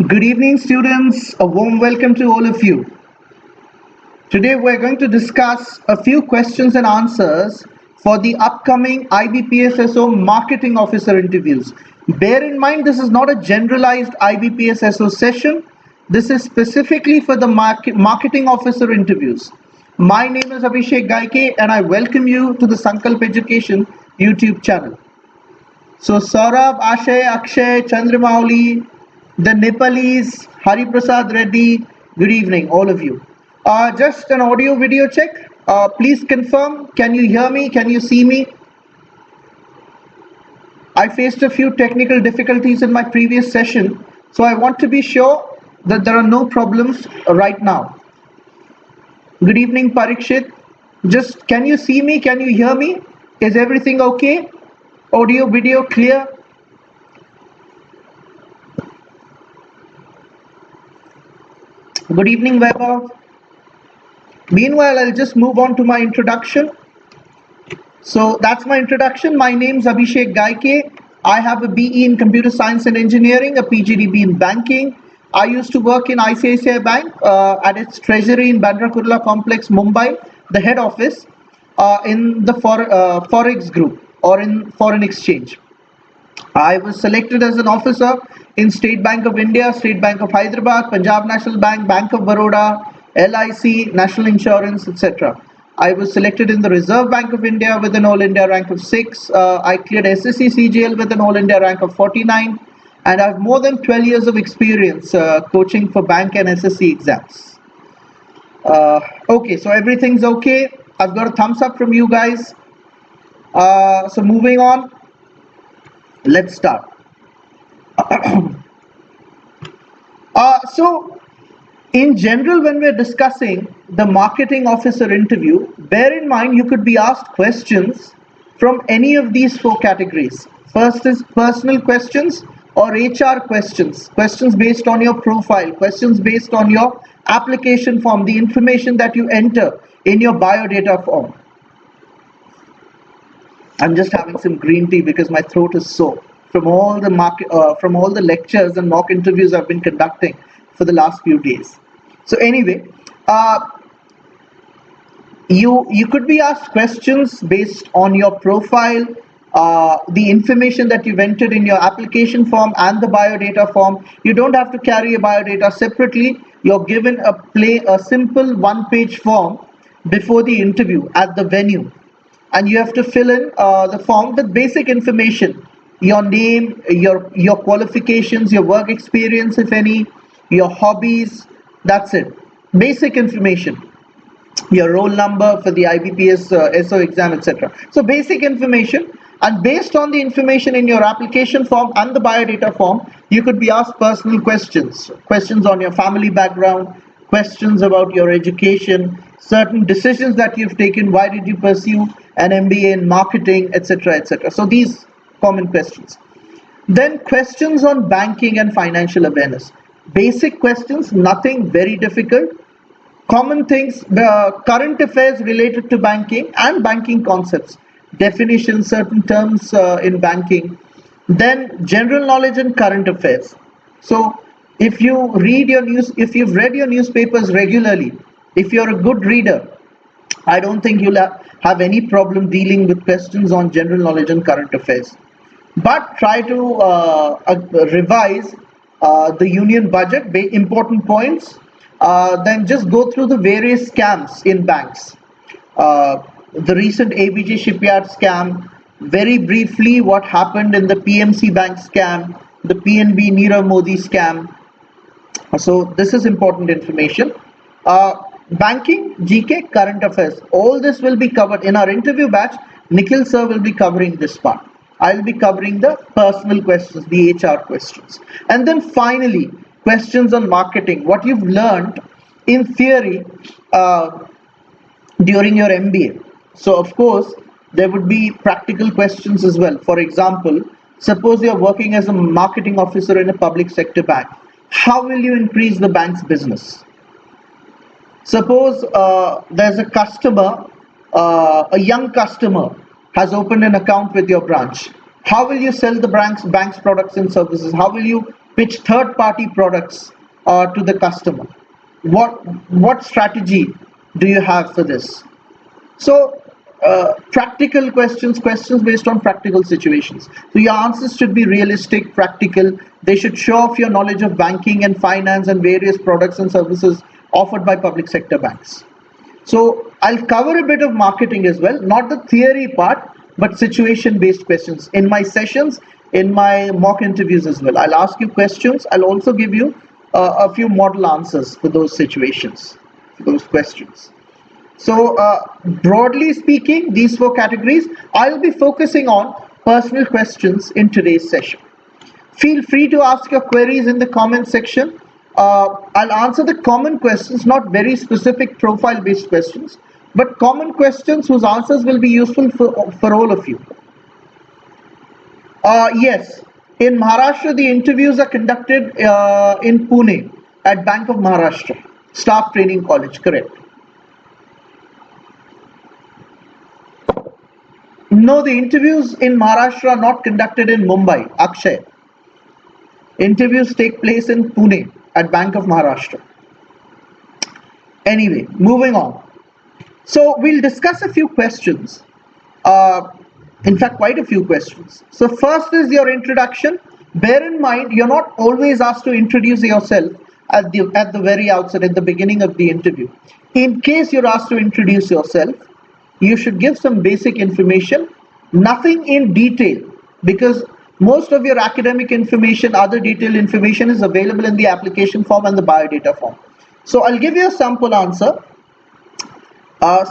Good evening, students. A warm welcome to all of you. Today we're going to discuss a few questions and answers for the upcoming IBPS Marketing Officer interviews. Bear in mind, this is not a generalized IBPS session. This is specifically for the Marketing Officer interviews. My name is Abhishek Gaike and I welcome you to the Sankalp Education YouTube channel. So Saurabh, Ashay, Akshay, Chandramauli, the Nepalese, Hari Prasad Reddy, good evening, all of you. Just an audio video check. Please confirm, can you hear me? Can you see me? I faced a few technical difficulties in my previous session, so I want to be sure that there are no problems right now. Good evening, Parikshit. Just, can you see me? Can you hear me? Is everything okay? Audio, video clear? Good evening, Weber. Meanwhile, I'll just move on to my introduction. So that's my introduction. My name's Abhishek Gaike. I have a BE in Computer Science and Engineering, a PGDB in Banking. I used to work in ICICI Bank at its treasury in Bandra Kurla Complex, Mumbai, the head office in the Forex group or in foreign exchange. I was selected as an officer in State Bank of India, State Bank of Hyderabad, Punjab National Bank, Bank of Baroda, LIC, National Insurance, etc. I was selected in the Reserve Bank of India with an All India rank of 6. I cleared SSC CGL with an All India rank of 49. And I have more than 12 years of experience coaching for bank and SSC exams. Okay, so everything's okay. I've got a thumbs up from you guys. So moving on, let's start. So in general, when we're discussing the marketing officer interview, bear in mind you could be asked questions from any of these four categories. First is personal questions or HR questions, questions based on your profile, questions based on your application form, the information that you enter in your biodata form. I'm just having some green tea because my throat is sore from all the lectures and mock interviews I've been conducting for the last few days. So anyway, you could be asked questions based on your profile, the information that you've entered in your application form and the biodata form. You don't have to carry a biodata separately. You're given a simple one-page form before the interview at the venue, and you have to fill in the form with basic information: your name, your qualifications, your work experience, if any, your hobbies. That's it. Basic information. Your roll number for the IBPS SO exam, etc. So basic information, and based on the information in your application form and the biodata form, you could be asked personal questions. Questions on your family background, questions about your education, certain decisions that you've taken, why did you pursue an MBA in marketing, etc., etc. So these common questions. Then questions on banking and financial awareness. Basic questions, nothing very difficult. Common things, current affairs related to banking and banking concepts, definitions, certain terms in banking. Then general knowledge and current affairs. So if you've read your newspapers regularly, if you're a good reader, I don't think you'll have any problem dealing with questions on general knowledge and current affairs. But try to revise the union budget, important points. Then just go through the various scams in banks. The recent ABG shipyard scam, very briefly what happened in the PMC bank scam, the PNB Nirav Modi scam. So this is important information. Banking, GK, current affairs, all this will be covered in our interview batch. Nikhil sir will be covering this part. I'll be covering the personal questions, the HR questions. And then finally, questions on marketing, what you've learned in theory during your MBA. So of course, there would be practical questions as well. For example, suppose you're working as a marketing officer in a public sector bank. How will you increase the bank's business? Suppose there's a customer, a young customer has opened an account with your branch. How will you sell the bank's products and services? How will you pitch third-party products to the customer. What strategy do you have for this? So practical questions based on practical situations. So your answers should be realistic, practical. They should show off your knowledge of banking and finance and various products and services offered by public sector banks. So I'll cover a bit of marketing as well, not the theory part, but situation-based questions in my sessions, in my mock interviews as well. I'll ask you questions. I'll also give you a few model answers for those situations, for those questions. So broadly speaking, these 4 categories, I'll be focusing on personal questions in today's session. Feel free to ask your queries in the comment section. I'll answer the common questions, not very specific profile-based questions, but common questions whose answers will be useful for all of you. Yes, in Maharashtra, the interviews are conducted in Pune at Bank of Maharashtra, Staff Training College, correct. No, the interviews in Maharashtra are not conducted in Mumbai, Akshay. Interviews take place in Pune at Bank of Maharashtra. Anyway, moving on. So we'll discuss a few questions. In fact, quite a few questions. So first is your introduction. Bear in mind, you're not always asked to introduce yourself at the very outset, at the beginning of the interview. In case you're asked to introduce yourself, you should give some basic information, nothing in detail, because most of your academic information, other detailed information is available in the application form and the biodata form. So I'll give you a sample answer.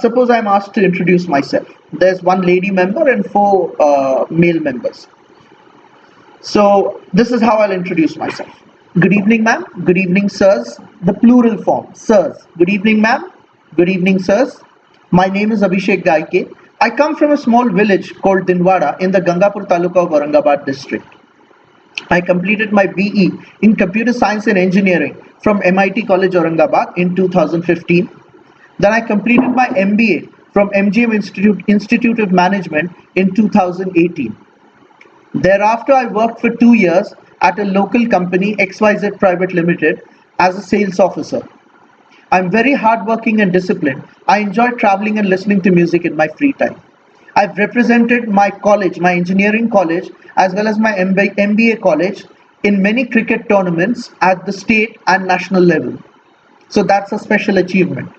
Suppose I'm asked to introduce myself. There's 1 lady member and 4 male members. So this is how I'll introduce myself. Good evening, ma'am. Good evening, sirs. The plural form, sirs. Good evening, ma'am. Good evening, sirs. My name is Abhishek Gaike. I come from a small village called Dinwada in the Gangapur Taluka of Aurangabad district. I completed my BE in Computer Science and Engineering from MIT College Aurangabad in 2015. Then I completed my MBA from MGM Institute of Management in 2018. Thereafter, I worked for 2 years at a local company, XYZ Private Limited, as a sales officer. I'm very hardworking and disciplined. I enjoy traveling and listening to music in my free time. I've represented my college, my engineering college, as well as my MBA college in many cricket tournaments at the state and national level. So that's a special achievement.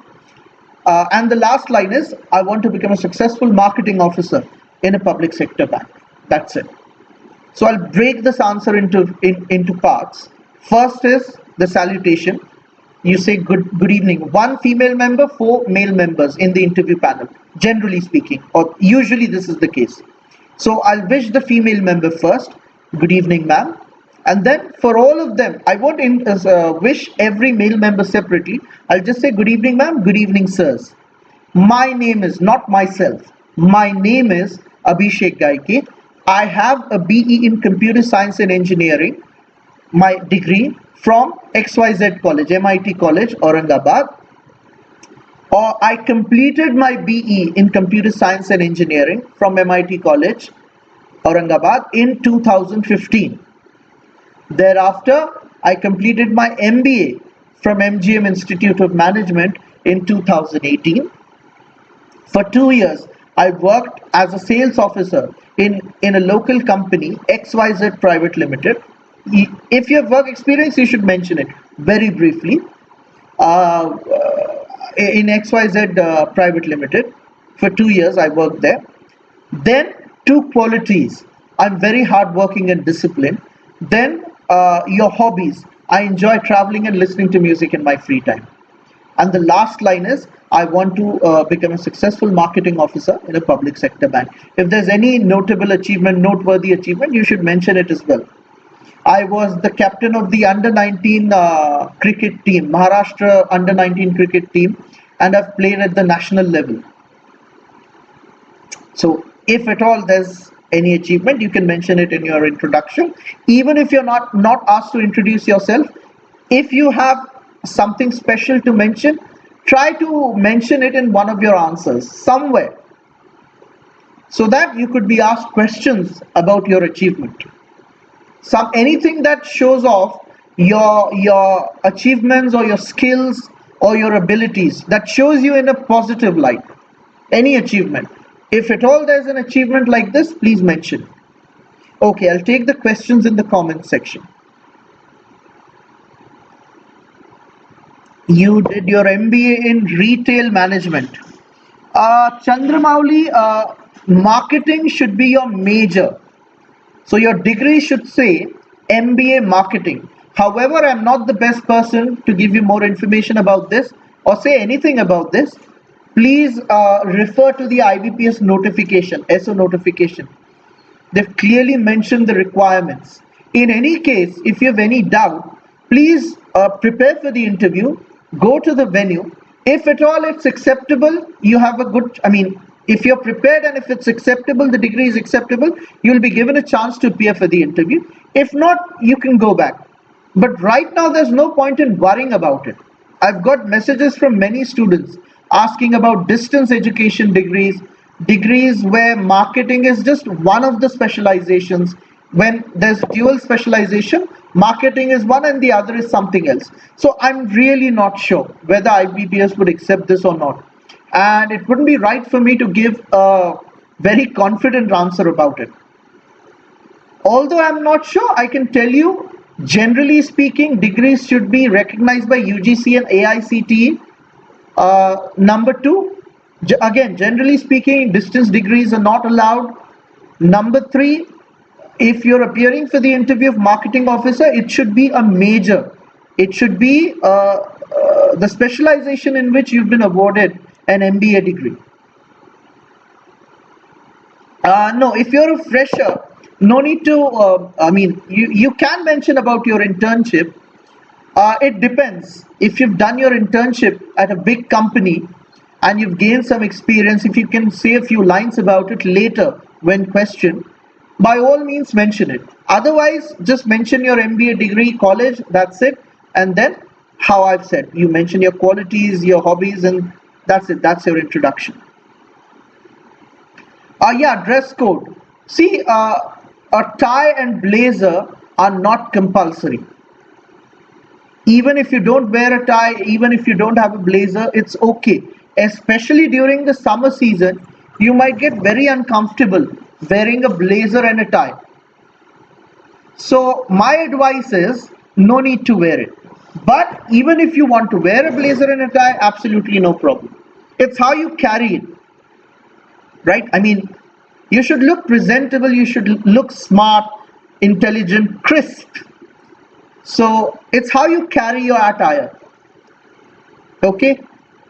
And the last line is, I want to become a successful marketing officer in a public sector bank. That's it. So I'll break this answer into parts. First is the salutation. You say good evening. 1 female member, 4 male members in the interview panel, generally speaking, or usually this is the case. So I'll wish the female member first, good evening, ma'am. And then for all of them, I won't wish every male member separately. I'll just say good evening, ma'am, good evening, sirs. My name is, not myself, my name is Abhishek Gaike. I have a BE in Computer Science and Engineering, my degree from XYZ College, MIT College, Aurangabad. Or I completed my BE in Computer Science and Engineering from MIT College, Aurangabad in 2015. Thereafter, I completed my MBA from MGM Institute of Management in 2018. For 2 years, I worked as a sales officer in a local company, XYZ Private Limited. If you have work experience, you should mention it very briefly. In XYZ Private Limited, for 2 years I worked there. Then 2 qualities: I'm very hardworking and disciplined. Then your hobbies: I enjoy traveling and listening to music in my free time. And the last line is, I want to become a successful marketing officer in a public sector bank. If there's any notable achievement, noteworthy achievement, you should mention it as well. I was the captain of the under-19 cricket team, Maharashtra under-19 cricket team, and I've played at the national level. So if at all there's any achievement, you can mention it in your introduction. Even if you're not asked to introduce yourself, if you have something special to mention, try to mention it in one of your answers somewhere, so that you could be asked questions about your achievement. anything that shows off your achievements or your skills or your abilities, that shows you in a positive light. Any achievement. If at all there's an achievement like this, please mention. Okay, I'll take the questions in the comment section. You did your MBA in retail management. Chandramouli, marketing should be your major. So your degree should say MBA marketing. However, I'm not the best person to give you more information about this or say anything about this. Please refer to the IBPS notification, SO notification. They've clearly mentioned the requirements. In any case, if you have any doubt, please prepare for the interview, go to the venue. If at all it's acceptable, you have a good, if you're prepared and if it's acceptable, the degree is acceptable, you'll be given a chance to appear for the interview. If not, you can go back. But right now, there's no point in worrying about it. I've got messages from many students asking about distance education degrees where marketing is just one of the specializations. When there's dual specialization, marketing is one and the other is something else. So I'm really not sure whether IBPS would accept this or not. And it wouldn't be right for me to give a very confident answer about it. Although I'm not sure, I can tell you, generally speaking, degrees should be recognized by UGC and AICTE. Number two, again, generally speaking, distance degrees are not allowed. Number three, if you're appearing for the interview of marketing officer, it should be a major. It should be the specialization in which you've been awarded an MBA degree. No, if you're a fresher, no need to, you can mention about your internship. It depends. If you've done your internship at a big company and you've gained some experience, if you can say a few lines about it later when questioned, by all means mention it. Otherwise, just mention your MBA degree, college, that's it. And then, how I've said, you mention your qualities, your hobbies, and that's it. That's your introduction. Yeah, dress code. See, a tie and blazer are not compulsory. Even if you don't wear a tie, even if you don't have a blazer, it's okay. Especially during the summer season, you might get very uncomfortable wearing a blazer and a tie. So my advice is no need to wear it. But even if you want to wear a blazer and a tie, absolutely no problem. It's how you carry it, right? You should look presentable, you should look smart, intelligent, crisp. So it's how you carry your attire. Okay?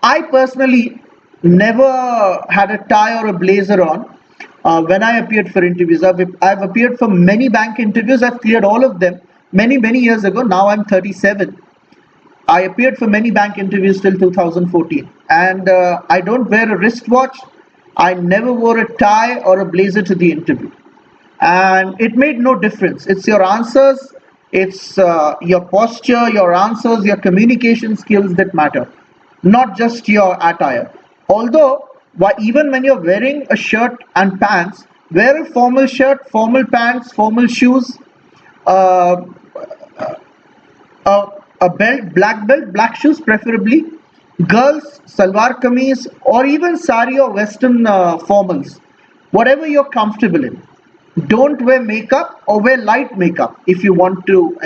I personally never had a tie or a blazer on when I appeared for interviews. I've appeared for many bank interviews. I've cleared all of them many years ago. Now I'm 37. I appeared for many bank interviews till 2014. And I don't wear a wristwatch. I never wore a tie or a blazer to the interview. And it made no difference. It's your answers, it's your posture, your answers, your communication skills that matter, not just your attire. Although, even when you're wearing a shirt and pants, wear a formal shirt, formal pants, formal shoes, a belt, black shoes preferably, girls, salwar kameez, or even sari or western formals, whatever you're comfortable in. Don't wear makeup or wear light makeup if you want to,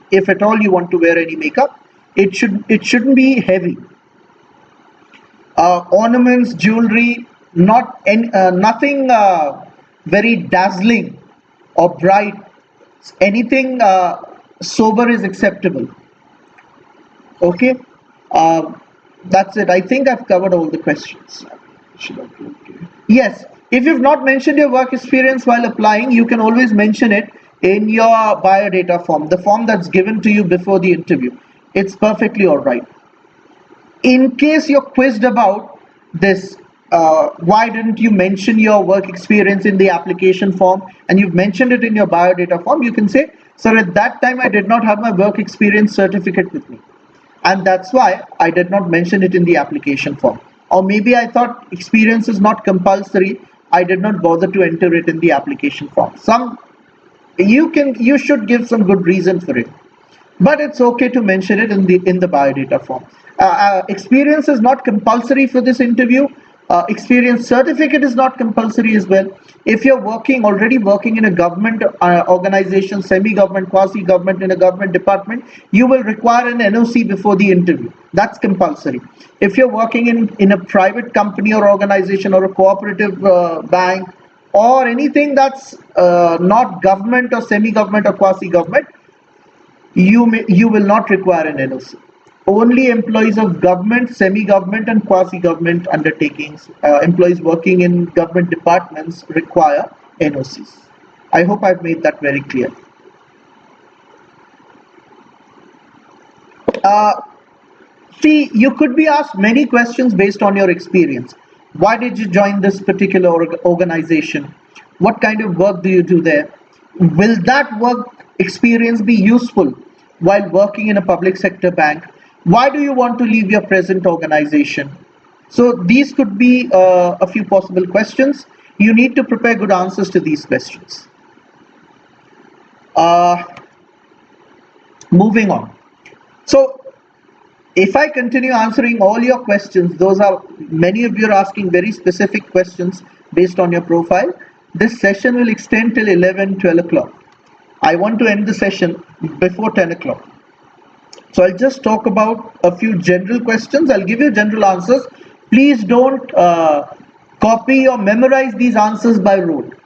if at all you want to wear any makeup. It shouldn't be heavy. Ornaments, jewelry, nothing very dazzling or bright. Anything sober is acceptable. Okay, that's it. I think I've covered all the questions. Yes, if you've not mentioned your work experience while applying, you can always mention it in your biodata form, the form that's given to you before the interview. It's perfectly all right. In case you're quizzed about this, why didn't you mention your work experience in the application form, and you've mentioned it in your biodata form, you can say, sir, at that time I did not have my work experience certificate with me, and that's why I did not mention it in the application form. Or maybe I thought experience is not compulsory, I did not bother to enter it in the application form. you should give some good reason for it, but it's okay to mention it in the biodata form. Experience is not compulsory for this interview. Experience certificate is not compulsory as well. If you're already working in a government organization, semi-government, quasi-government, in a government department, you will require an NOC before the interview. That's compulsory. If you're working in a private company or organization or a cooperative bank or anything that's not government or semi-government or quasi-government, you will not require an NOC. Only employees of government, semi-government and quasi-government undertakings, employees working in government departments require NOCs. I hope I've made that very clear. See, you could be asked many questions based on your experience. Why did you join this particular organization? What kind of work do you do there? Will that work experience be useful while working in a public sector bank? Why do you want to leave your present organization? So these could be a few possible questions. You need to prepare good answers to these questions. Moving on. So if I continue answering all your questions, many of you are asking very specific questions based on your profile. This session will extend till 12 o'clock. I want to end the session before 10 o'clock. So I'll just talk about a few general questions. I'll give you general answers. Please don't copy or memorize these answers by rote.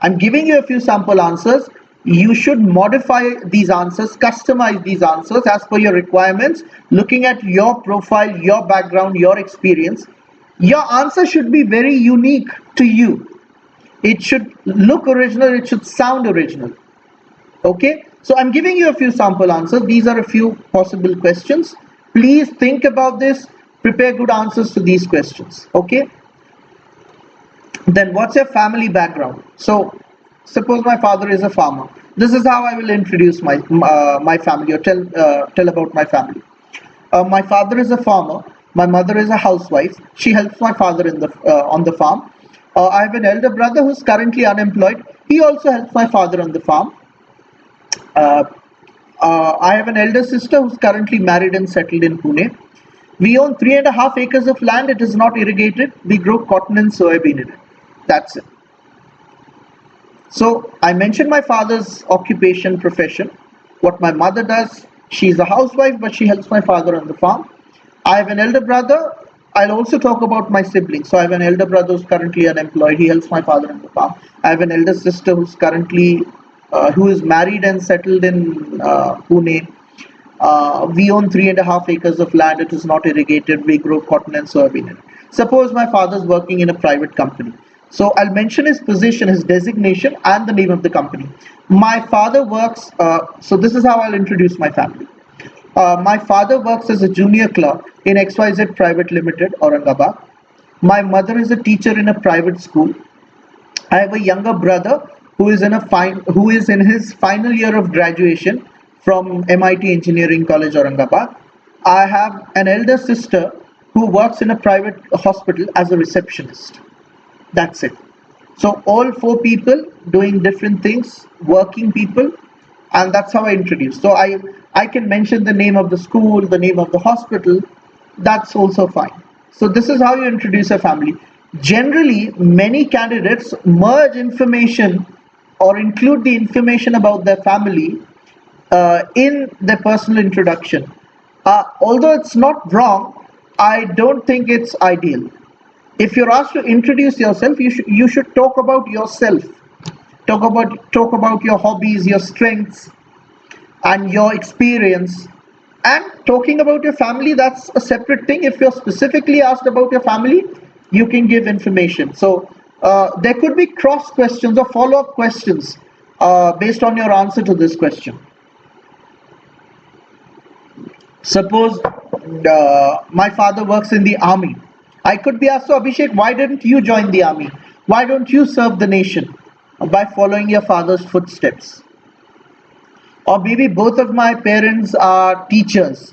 I'm giving you a few sample answers. You should modify these answers, customize these answers as per your requirements, looking at your profile, your background, your experience. Your answer should be very unique to you. It should look original, it should sound original. Okay, so I'm giving you a few sample answers. These are a few possible questions. Please think about this, prepare good answers to these questions. Okay, then what's your family background? So suppose my father is a farmer. This is how I will introduce my family, or tell about my family. My father is a farmer. My mother is a housewife. She helps my father on the farm. I have an elder brother who's currently unemployed. He also helps my father on the farm. I have an elder sister who's currently married and settled in Pune. We own 3.5 acres of land. It is not irrigated. We grow cotton and soybean in it. That's it. So I mentioned my father's occupation, profession. What my mother does, she's a housewife, but she helps my father on the farm. I have an elder brother. I'll also talk about my siblings. So I have an elder brother who's currently unemployed. He helps my father on the farm. I have an elder sister who's currently who is married and settled in Pune. We own 3.5 acres of land. It is not irrigated. We grow cotton and soybean in it. Suppose my father is working in a private company. So I'll mention his position, his designation, and the name of the company. My father works, so this is how I'll introduce my family. My father works as a junior clerk in XYZ Private Limited, Aurangabad. My mother is a teacher in a private school. I have a younger brother who is in his final year of graduation from MIT Engineering College, Aurangabad. I have an elder sister who works in a private hospital as a receptionist. That's it. So all 4 people doing different things, working people, and that's how I introduce. So I can mention the name of the school, the name of the hospital. That's also fine. So this is how you introduce a family. Generally, many candidates merge information or include the information about their family in their personal introduction. Although it's not wrong, I don't think it's ideal. If you're asked to introduce yourself, you should talk about yourself. Talk about your hobbies, your strengths, and your experience. And talking about your family, that's a separate thing. If you're specifically asked about your family, you can give information. So there could be cross questions or follow-up questions based on your answer to this question. Suppose my father works in the army. I could be asked, so Abhishek, why didn't you join the army? Why don't you serve the nation by following your father's footsteps? Or maybe both of my parents are teachers.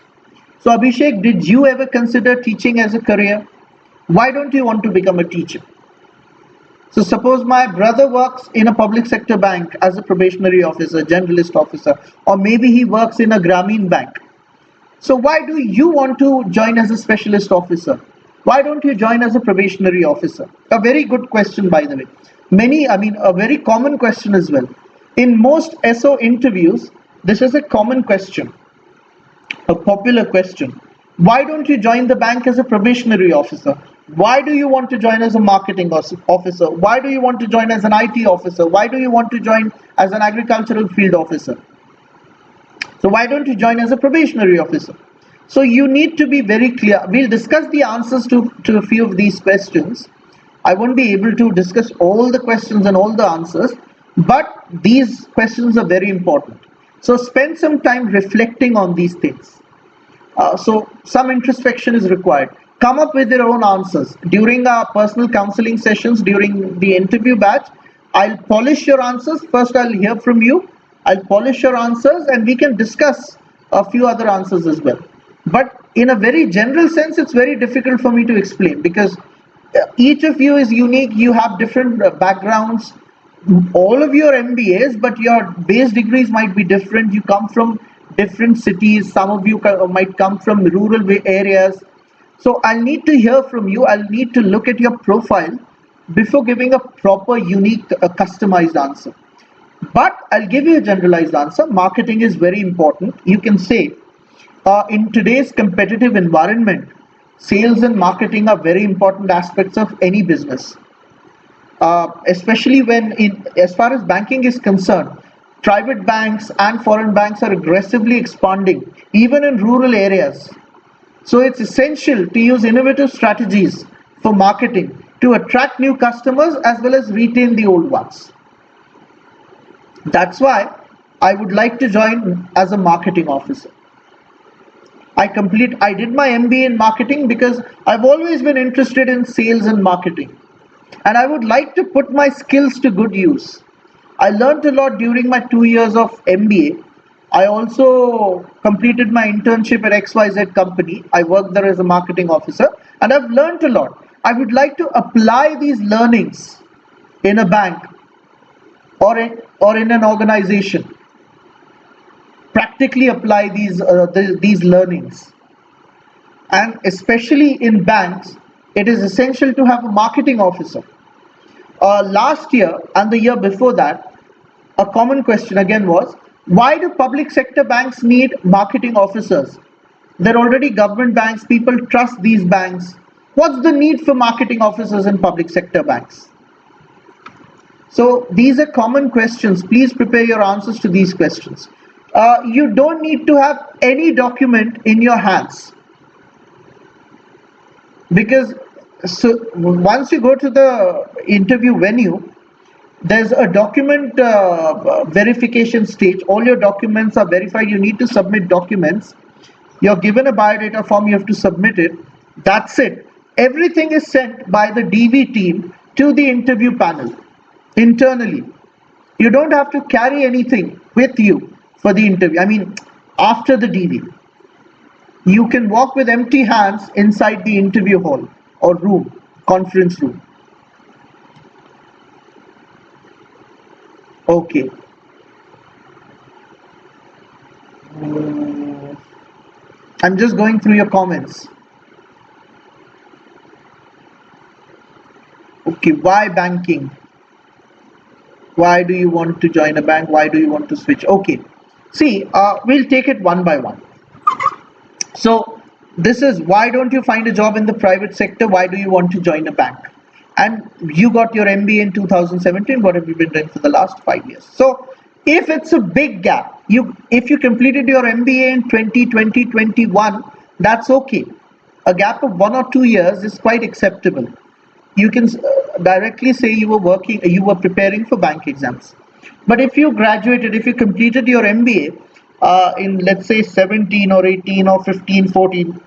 So Abhishek, did you ever consider teaching as a career? Why don't you want to become a teacher? So suppose my brother works in a public sector bank as a probationary officer, generalist officer, or maybe he works in a Grameen bank. So why do you want to join as a specialist officer? Why don't you join as a probationary officer? A very good question, by the way. A very common question as well. In most SO interviews, this is a common question, a popular question. Why don't you join the bank as a probationary officer? Why do you want to join as a marketing officer? Why do you want to join as an IT officer? Why do you want to join as an agricultural field officer? So why don't you join as a probationary officer? So you need to be very clear. We'll discuss the answers to a few of these questions. I won't be able to discuss all the questions and all the answers, but these questions are very important. So spend some time reflecting on these things. So some introspection is required. Come up with your own answers. During our personal counseling sessions, during the interview batch, I'll polish your answers. First, I'll hear from you. I'll polish your answers and we can discuss a few other answers as well. But in a very general sense, it's very difficult for me to explain because each of you is unique. You have different backgrounds. All of your MBAs, but your base degrees might be different. You come from different cities. Some of you might come from rural areas. So I'll need to hear from you. I'll need to look at your profile before giving a proper, unique, customized answer. But I'll give you a generalized answer. Marketing is very important. You can say, in today's competitive environment, sales and marketing are very important aspects of any business. Especially as far as banking is concerned, private banks and foreign banks are aggressively expanding, even in rural areas. So it's essential to use innovative strategies for marketing to attract new customers as well as retain the old ones. That's why I would like to join as a marketing officer. I did my MBA in marketing because I've always been interested in sales and marketing. And I would like to put my skills to good use. I learned a lot during my 2 years of MBA. I also completed my internship at XYZ company. I worked there as a marketing officer and I've learned a lot. I would like to apply these learnings in a bank or in an organization. Practically apply these learnings. And especially in banks, it is essential to have a marketing officer. Last year and the year before that, a common question again was, why do public sector banks need marketing officers? They're already government banks, people trust these banks. What's the need for marketing officers in public sector banks? So these are common questions. Please prepare your answers to these questions. You don't need to have any document in your hands. Because once you go to the interview venue, there's a document verification stage. All your documents are verified. You need to submit documents. You're given a biodata form. You have to submit it. That's it. Everything is sent by the DV team to the interview panel internally. You don't have to carry anything with you for the interview. After the DV, you can walk with empty hands inside the interview hall or room, conference room. Okay. I'm just going through your comments. Okay, why banking? Why do you want to join a bank? Why do you want to switch? Okay, see, we'll take it one by one. So this is, why don't you find a job in the private sector? Why do you want to join a bank? And you got your MBA in 2017. What have you been doing for the last 5 years? So if it's a big gap, if you completed your MBA in 2020, 21, that's okay. A gap of 1 or 2 years is quite acceptable. You can directly say you were preparing for bank exams. But if you graduated, if you completed your MBA in, let's say, 17 or 18 or 15, 14,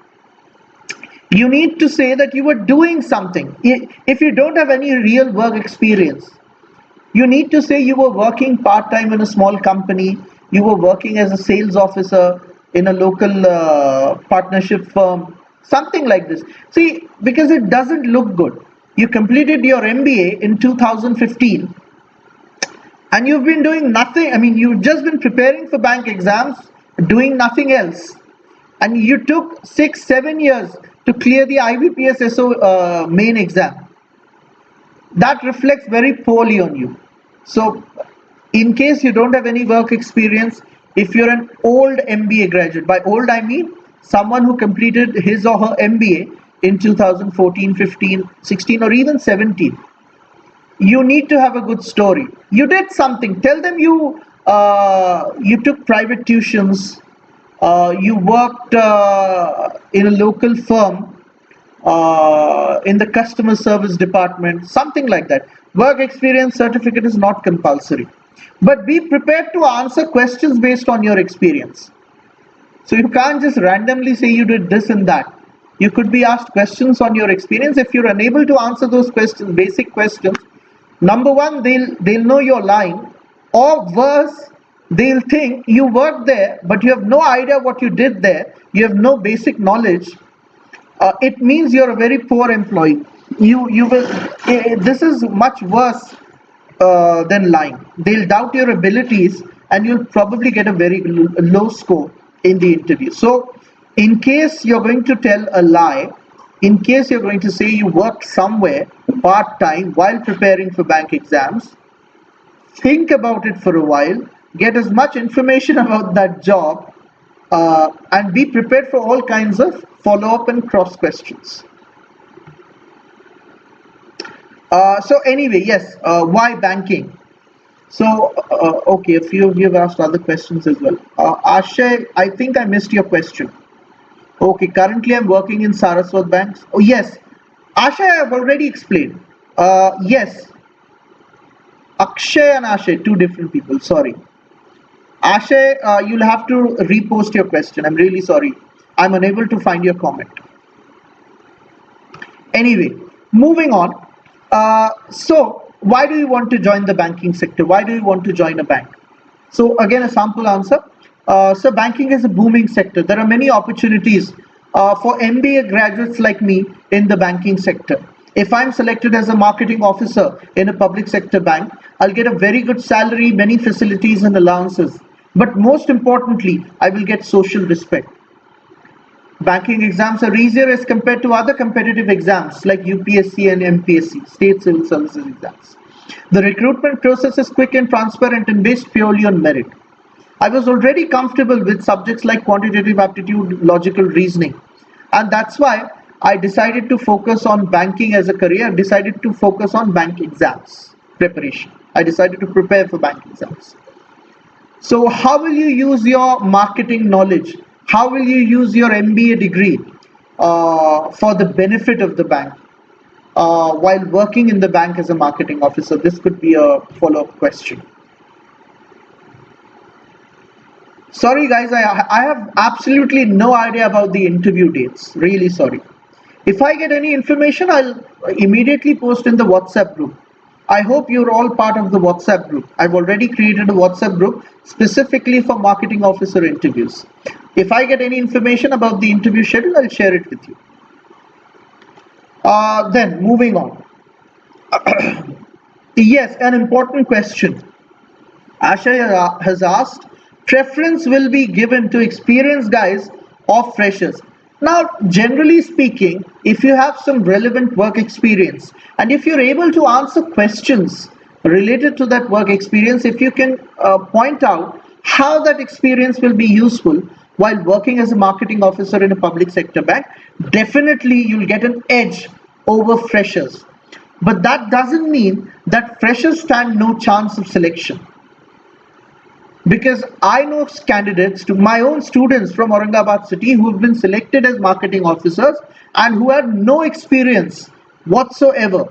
you need to say that you were doing something. If you don't have any real work experience, you need to say you were working part-time in a small company, you were working as a sales officer in a local partnership firm, something like this. See, because it doesn't look good. You completed your MBA in 2015 and you've been doing nothing. I mean, you've just been preparing for bank exams, doing nothing else. And you took 6-7 years to clear the IBPS SO main exam. That reflects very poorly on you. So in case you don't have any work experience, if you're an old MBA graduate, by old I mean someone who completed his or her MBA in 2014, 15, 16 or even 17, you need to have a good story. You did something. Tell them you took private tuitions, you worked in a local firm, in the customer service department, something like that. Work experience certificate is not compulsory, but be prepared to answer questions based on your experience. So you can't just randomly say you did this and that. You could be asked questions on your experience. If you're unable to answer those questions, basic questions, number one, they'll know you're lying, or worse, they'll think you worked there but you have no idea what you did there. You have no basic knowledge. It means you're a very poor employee. This is much worse than lying. They'll doubt your abilities and you'll probably get a very low score in the interview. So in case you're going to tell a lie, in case you're going to say you worked somewhere part-time while preparing for bank exams, think about it for a while, get as much information about that job, and be prepared for all kinds of follow-up and cross questions. So anyway, yes, why banking? So, okay, a few of you have asked other questions as well. Ashay, I think I missed your question. Okay, currently I'm working in Saraswat Banks. Oh, yes. Ashay, I have already explained. Yes. Akshay and Ashay, two different people, sorry. Ashay, you'll have to repost your question. I'm really sorry. I'm unable to find your comment. Anyway, moving on. So, why do you want to join the banking sector? Why do you want to join a bank? So, again, a sample answer. So, banking is a booming sector. There are many opportunities for MBA graduates like me in the banking sector. If I'm selected as a marketing officer in a public sector bank, I'll get a very good salary, many facilities and allowances. But most importantly, I will get social respect. Banking exams are easier as compared to other competitive exams like UPSC and MPSC, State Civil Services exams. The recruitment process is quick and transparent and based purely on merit. I was already comfortable with subjects like quantitative aptitude, logical reasoning, and that's why I decided to focus on banking as a career. I decided to focus on bank exams preparation. I decided to prepare for bank exams. So how will you use your marketing knowledge? How will you use your MBA degree for the benefit of the bank while working in the bank as a marketing officer? This could be a follow-up question. Sorry guys, I have absolutely no idea about the interview dates. Really sorry. If I get any information, I'll immediately post in the WhatsApp group. I hope you're all part of the WhatsApp group. I've already created a WhatsApp group specifically for marketing officer interviews. If I get any information about the interview schedule, I'll share it with you. Then moving on. Yes, an important question. Asha has asked, preference will be given to experienced guys or freshers. Now, generally speaking, if you have some relevant work experience and if you're able to answer questions related to that work experience, if you can point out how that experience will be useful while working as a marketing officer in a public sector bank, definitely you'll get an edge over freshers. But that doesn't mean that freshers stand no chance of selection. Because I know candidates, to my own students from Aurangabad city who have been selected as marketing officers and who had no experience whatsoever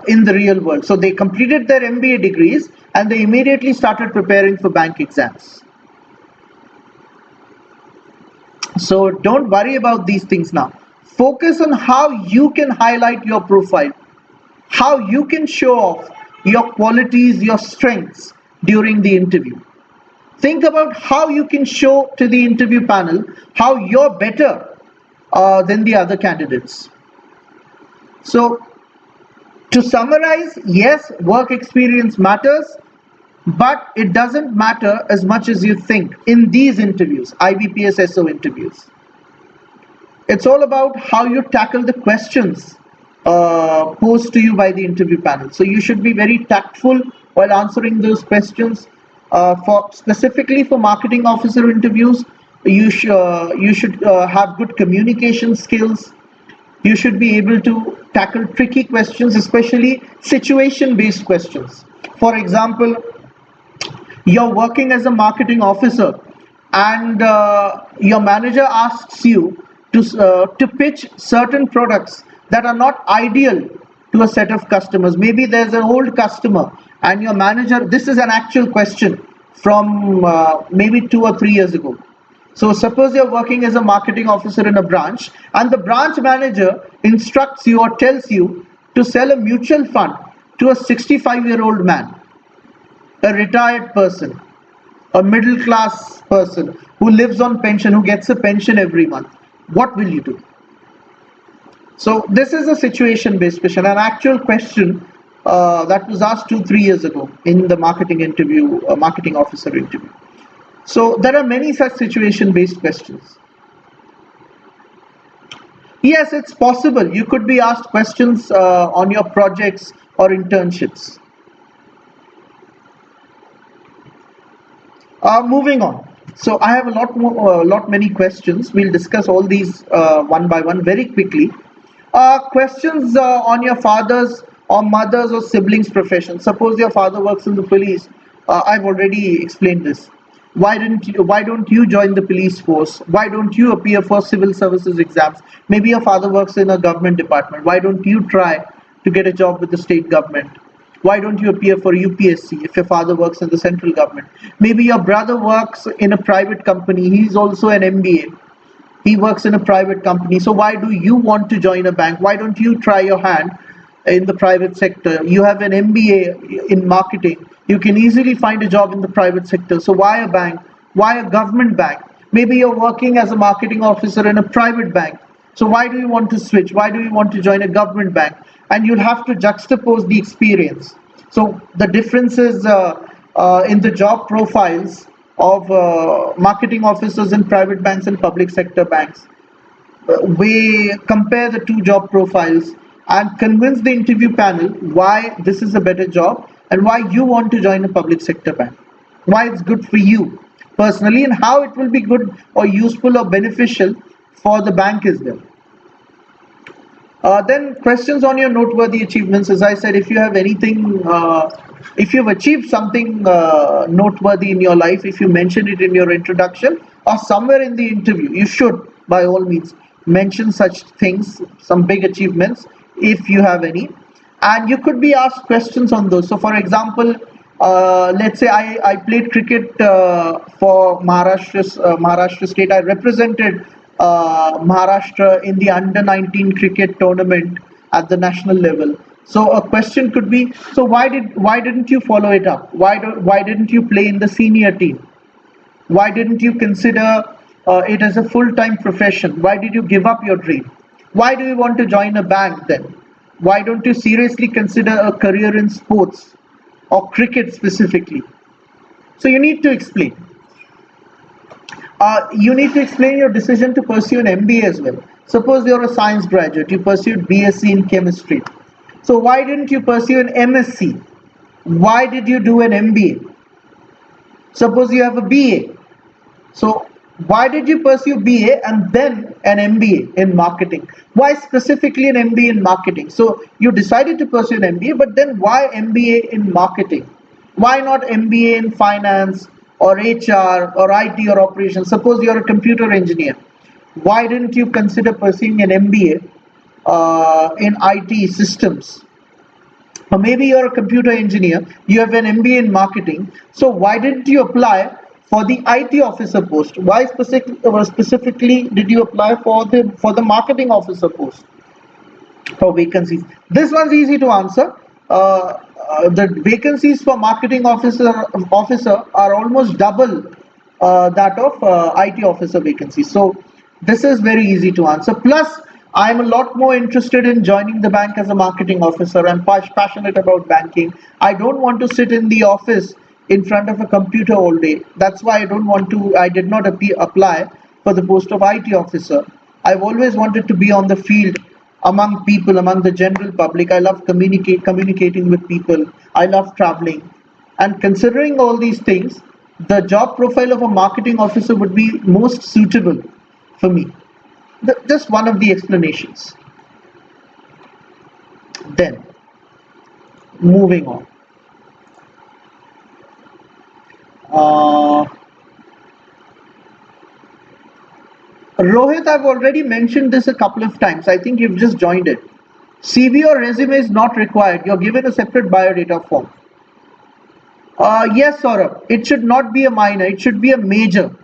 in the real world. So they completed their MBA degrees and they immediately started preparing for bank exams. So don't worry about these things now. Focus on how you can highlight your profile, how you can show off your qualities, your strengths during the interview. Think about how you can show to the interview panel how you're better than the other candidates. So to summarize, yes, work experience matters, but it doesn't matter as much as you think in these interviews, IBPS SO interviews. It's all about how you tackle the questions posed to you by the interview panel. So you should be very tactful while answering those questions. For specifically for marketing officer interviews, you should have good communication skills. You should be able to tackle tricky questions, especially situation-based questions. For example, you're working as a marketing officer and your manager asks you to pitch certain products that are not ideal to a set of customers. Maybe there's an old customer and your manager, this is an actual question from maybe 2 or 3 years ago. So suppose you're working as a marketing officer in a branch and the branch manager instructs you or tells you to sell a mutual fund to a 65-year-old man, a retired person, a middle class person who lives on pension, who gets a pension every month. What will you do? So this is a situation-based question, an actual question that was asked 2-3 years ago in the marketing interview, marketing officer interview. So there are many such situation-based questions. Yes, it's possible. You could be asked questions on your projects or internships. Moving on. So I have many questions. We'll discuss all these one by one very quickly. Questions on your father's or mother's or siblings' profession. Suppose your father works in the police. I've already explained this. Why don't you join the police force? Why don't you appear for civil services exams? Maybe your father works in a government department. Why don't you try to get a job with the state government? Why don't you appear for UPSC if your father works in the central government? Maybe your brother works in a private company. He's also an MBA. He works in a private company. So why do you want to join a bank? Why don't you try your hand in the private sector? You have an MBA in marketing. You can easily find a job in the private sector. So why a bank? Why a government bank? Maybe you're working as a marketing officer in a private bank. So why do you want to switch? Why do you want to join a government bank? And you'll have to juxtapose the experience. So the differences in the job profiles of marketing officers in private banks and public sector banks. We compare the two job profiles and convince the interview panel why this is a better job and why you want to join a public sector bank, why it's good for you personally and how it will be good or useful or beneficial for the bank as well. Then questions on your noteworthy achievements. As I said, if you have anything, if you've achieved something noteworthy in your life, if you mention it in your introduction or somewhere in the interview, you should by all means mention such things, some big achievements if you have any. And you could be asked questions on those. So for example, let's say I played cricket for Maharashtra state. I represented Maharashtra in the under-19 cricket tournament at the national level. So a question could be, so why didn't you follow it up? Why didn't you play in the senior team? Why didn't you consider it as a full-time profession? Why did you give up your dream? Why do you want to join a bank then? Why don't you seriously consider a career in sports or cricket specifically? So you need to explain. You need to explain your decision to pursue an MBA as well. Suppose you're a science graduate, you pursued BSc in chemistry. So why didn't you pursue an MSc? Why did you do an MBA? Suppose you have a BA. So why did you pursue BA and then an MBA in marketing? Why specifically an MBA in marketing? So you decided to pursue an MBA, but then why MBA in marketing? Why not MBA in finance or HR or IT or operations? Suppose you're a computer engineer. Why didn't you consider pursuing an MBA in IT systems? Or maybe you're a computer engineer, you have an MBA in marketing. So why didn't you apply for the IT officer post? Why specifically did you apply for the marketing officer post for vacancies? This one's easy to answer. The vacancies for marketing officer are almost double that of IT officer vacancies. So this is very easy to answer. Plus, I'm a lot more interested in joining the bank as a marketing officer. I'm passionate about banking. I don't want to sit in the office in front of a computer all day. That's why I did not apply for the post of IT officer. I've always wanted to be on the field among people, among the general public. I love communicating with people. I love traveling. And considering all these things, the job profile of a marketing officer would be most suitable for me. Just one of the explanations. Then, moving on. Rohit, I've already mentioned this a couple of times. I think you've just joined it. CV or resume is not required. You're given a separate biodata form. Yes, Saurabh. It should not be a minor. It should be a major.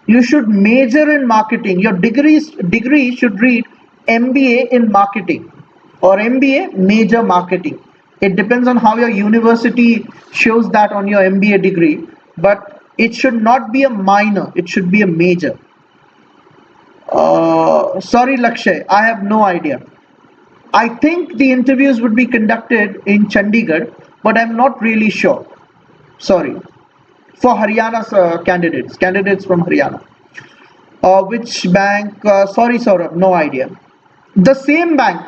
You should major in marketing. Your degree should read MBA in marketing or MBA major marketing. It depends on how your university shows that on your MBA degree, but it should not be a minor. It should be a major. Sorry, Lakshay, I have no idea. I think the interviews would be conducted in Chandigarh, but I'm not really sure. Sorry. For Haryana's candidates from Haryana. Which bank? Sorry, Saurabh, no idea. The same bank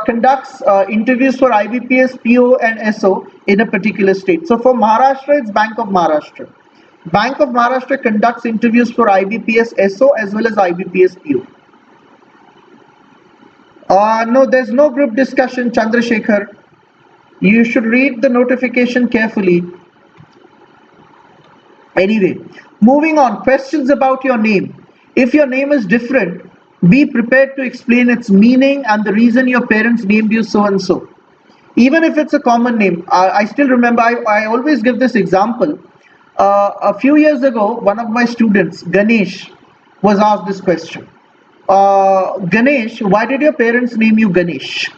conducts interviews for IBPS, PO, and SO in a particular state. So for Maharashtra, it's Bank of Maharashtra. Bank of Maharashtra conducts interviews for IBPS, SO as well as IBPS, PO. No, there's no group discussion, Chandrasekhar. You should read the notification carefully. Anyway, moving on, questions about your name. If your name is different, be prepared to explain its meaning and the reason your parents named you so and so. Even if it's a common name, I still remember, I always give this example. A few years ago, one of my students, Ganesh, was asked this question. Ganesh, why did your parents name you Ganesh?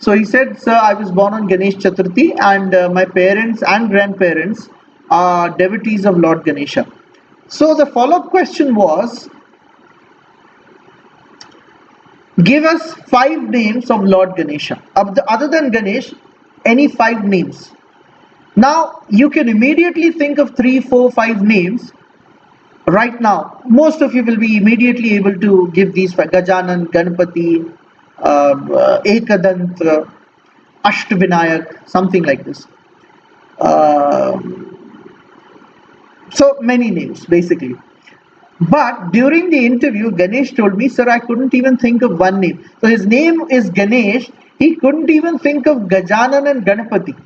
So he said, sir, I was born on Ganesh Chaturthi and my parents and grandparents are devotees of Lord Ganesha. So the follow-up question was, give us 5 names of Lord Ganesha. Other than Ganesh, any 5 names. Now, you can immediately think of 3, 4, 5 names. Right now, most of you will be immediately able to give these 5. Gajanan, Ganpati, Ekadant, Ashtavinayak, something like this. So many names, basically. But during the interview, Ganesh told me, sir, I couldn't even think of one name. So his name is Ganesh. He couldn't even think of Gajanan and Ganpati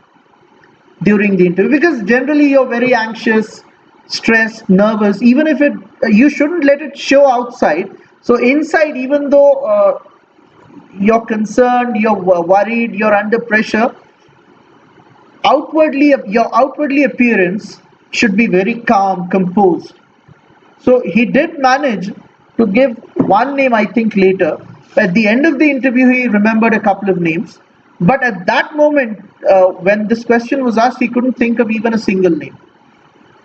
during the interview, because generally you're very anxious, stressed, nervous. Even if you shouldn't let it show outside. So inside, even though you're concerned, you're worried, you're under pressure, your outwardly appearance should be very calm, composed. So he did manage to give one name, I think, later. At the end of the interview, he remembered a couple of names. But at that moment, when this question was asked, he couldn't think of even a single name.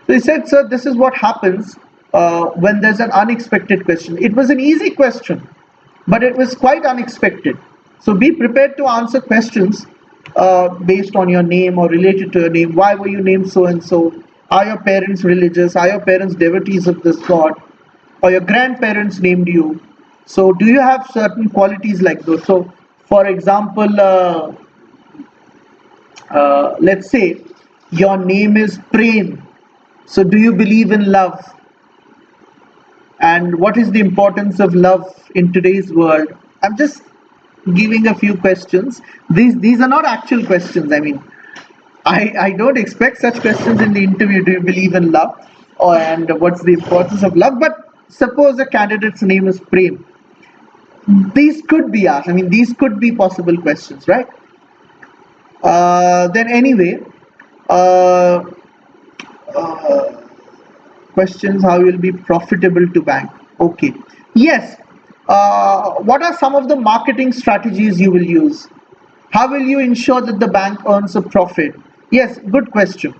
So he said, sir, this is what happens when there's an unexpected question. It was an easy question, but it was quite unexpected. So be prepared to answer questions based on your name or related to your name. Why were you named so and so? Are your parents religious? Are your parents devotees of this god? Or your grandparents named you? So do you have certain qualities like those? So for example, let's say your name is Prem. So do you believe in love? And what is the importance of love in today's world? I'm just giving a few questions. These are not actual questions. I mean, I don't expect such questions in the interview. Do you believe in love? And what's the importance of love? But suppose a candidate's name is Prem. These could be asked. I mean, these could be possible questions, right? Then anyway, questions, how will be profitable to bank? Okay. Yes. What are some of the marketing strategies you will use? How will you ensure that the bank earns a profit? Yes, good question.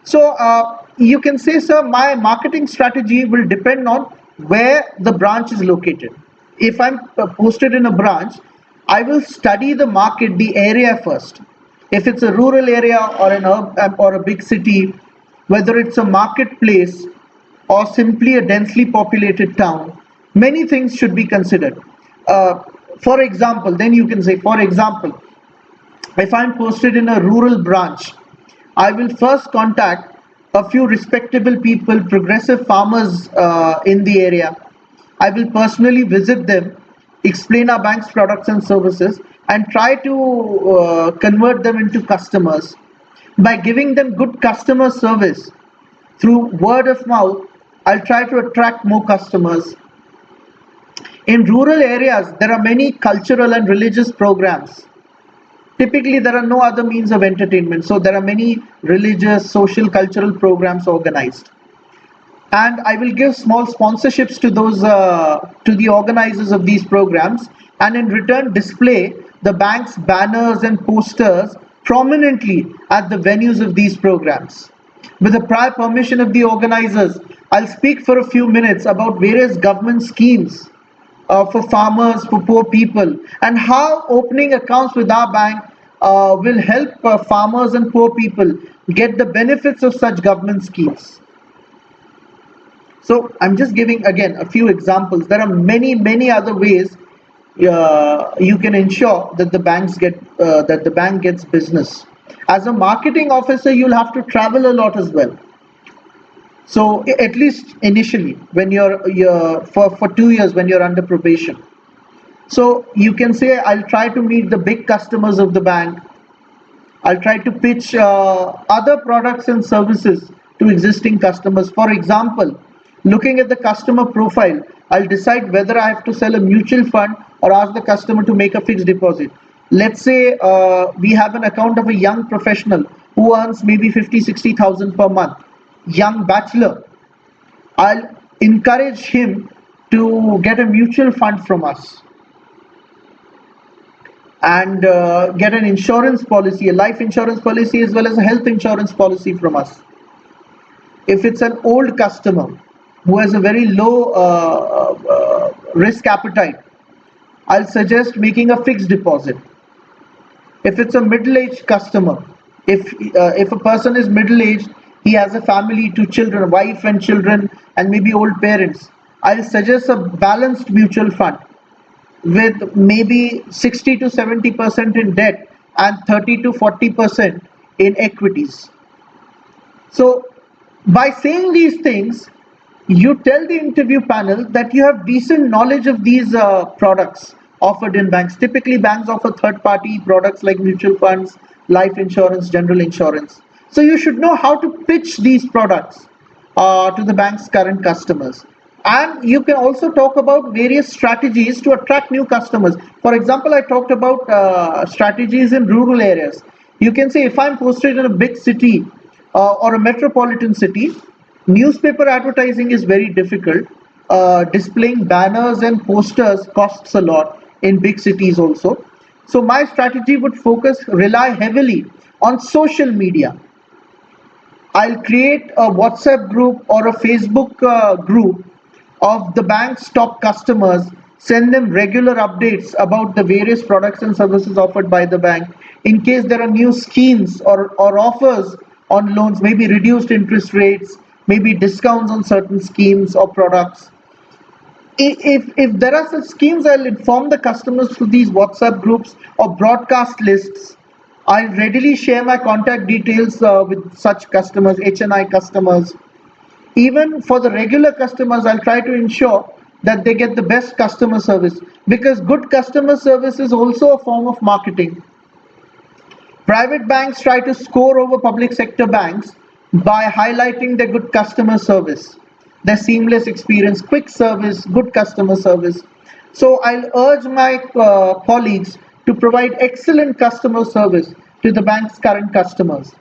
So you can say, sir, my marketing strategy will depend on where the branch is located. if I'm posted in a branch, I will study the market, the area first. If it's a rural area or or a big city, whether it's a marketplace or simply a densely populated town, many things should be considered. For example, then you can say, for example, if I'm posted in a rural branch, I will first contact a few respectable people, progressive farmers in the area. I will personally visit them, explain our bank's products and services, and try to convert them into customers. By giving them good customer service through word of mouth, I'll try to attract more customers. In rural areas, there are many cultural and religious programs. Typically, there are no other means of entertainment, so there are many religious, social, cultural programs organized. And I will give small sponsorships to those to the organizers of these programs, and in return display the bank's banners and posters prominently at the venues of these programs. With the prior permission of the organizers, I'll speak for a few minutes about various government schemes for farmers, for poor people, and how opening accounts with our bank will help farmers and poor people get the benefits of such government schemes. So I'm just giving again a few examples. There are many other ways you can ensure that the bank gets business. As a marketing officer, you'll have to travel a lot as well. So at least initially, when you're for 2 years when you're under probation. So you can say, I'll try to meet the big customers of the bank. I'll try to pitch other products and services to existing customers. For example, looking at the customer profile, I'll decide whether I have to sell a mutual fund or ask the customer to make a fixed deposit. Let's say we have an account of a young professional who earns maybe 50-60,000 per month, young bachelor. I'll encourage him to get a mutual fund from us and get an insurance policy, a life insurance policy as well as a health insurance policy from us. If it's an old customer who has a very low risk appetite, I'll suggest making a fixed deposit. If it's a middle-aged customer, if a person is middle-aged, he has a family, 2 children, a wife and children, and maybe old parents, I'll suggest a balanced mutual fund with maybe 60 to 70% in debt and 30 to 40% in equities. So by saying these things, you tell the interview panel that you have decent knowledge of these products offered in banks. Typically, banks offer third-party products like mutual funds, life insurance, general insurance. So you should know how to pitch these products to the bank's current customers. And you can also talk about various strategies to attract new customers. For example, I talked about strategies in rural areas. You can say, if I'm posted in a big city or a metropolitan city, newspaper advertising is very difficult. Displaying banners and posters costs a lot in big cities also. So my strategy would rely heavily on social media. I'll create a WhatsApp group or a Facebook group of the bank's top customers, send them regular updates about the various products and services offered by the bank. In case there are new schemes or offers on loans, maybe reduced interest rates, maybe discounts on certain schemes or products. If there are such schemes, I'll inform the customers through these WhatsApp groups or broadcast lists. I'll readily share my contact details with such customers, HNI customers. Even for the regular customers, I'll try to ensure that they get the best customer service, because good customer service is also a form of marketing. Private banks try to score over public sector banks by highlighting their good customer service, their seamless experience, quick service, good customer service. So I'll urge my colleagues to provide excellent customer service to the bank's current customers.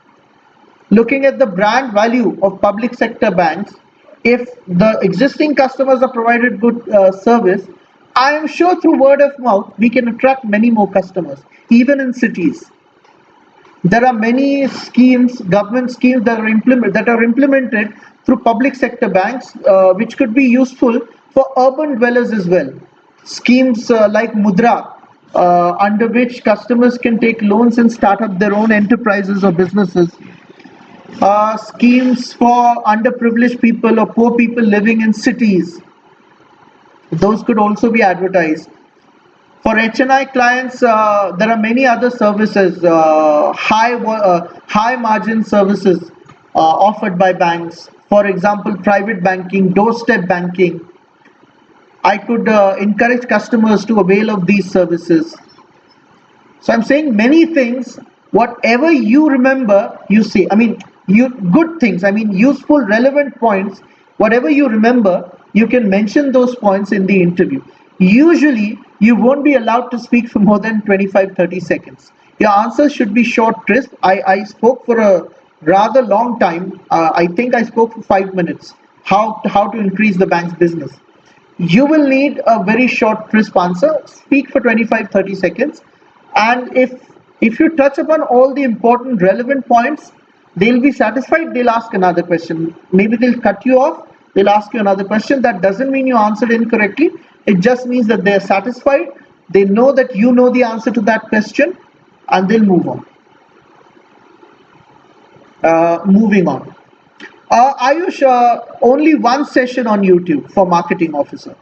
Looking at the brand value of public sector banks, if the existing customers are provided good service, I am sure through word of mouth we can attract many more customers, even in cities. There are many schemes, government schemes that are implemented through public sector banks, which could be useful for urban dwellers as well. schemes like Mudra, under which customers can take loans and start up their own enterprises or businesses. Schemes for underprivileged people or poor people living in cities. Those could also be advertised. For HNI clients, there are many other services, high margin services offered by banks. For example, private banking, doorstep banking. I could encourage customers to avail of these services. So I'm saying many things. Whatever you remember, you say. I mean, good things. I mean, useful, relevant points. Whatever you remember, you can mention those points in the interview. Usually, you won't be allowed to speak for more than 25-30 seconds. Your answers should be short, crisp. I spoke for a rather long time. I think I spoke for 5 minutes. How to increase the bank's business. You will need a very short, crisp answer. Speak for 25-30 seconds. And if you touch upon all the important, relevant points, they'll be satisfied. They'll ask another question. Maybe they'll cut you off. They'll ask you another question. That doesn't mean you answered incorrectly. It just means that they're satisfied. They know that you know the answer to that question, and they'll move on. Moving on. Ayush, only one session on YouTube for marketing officer.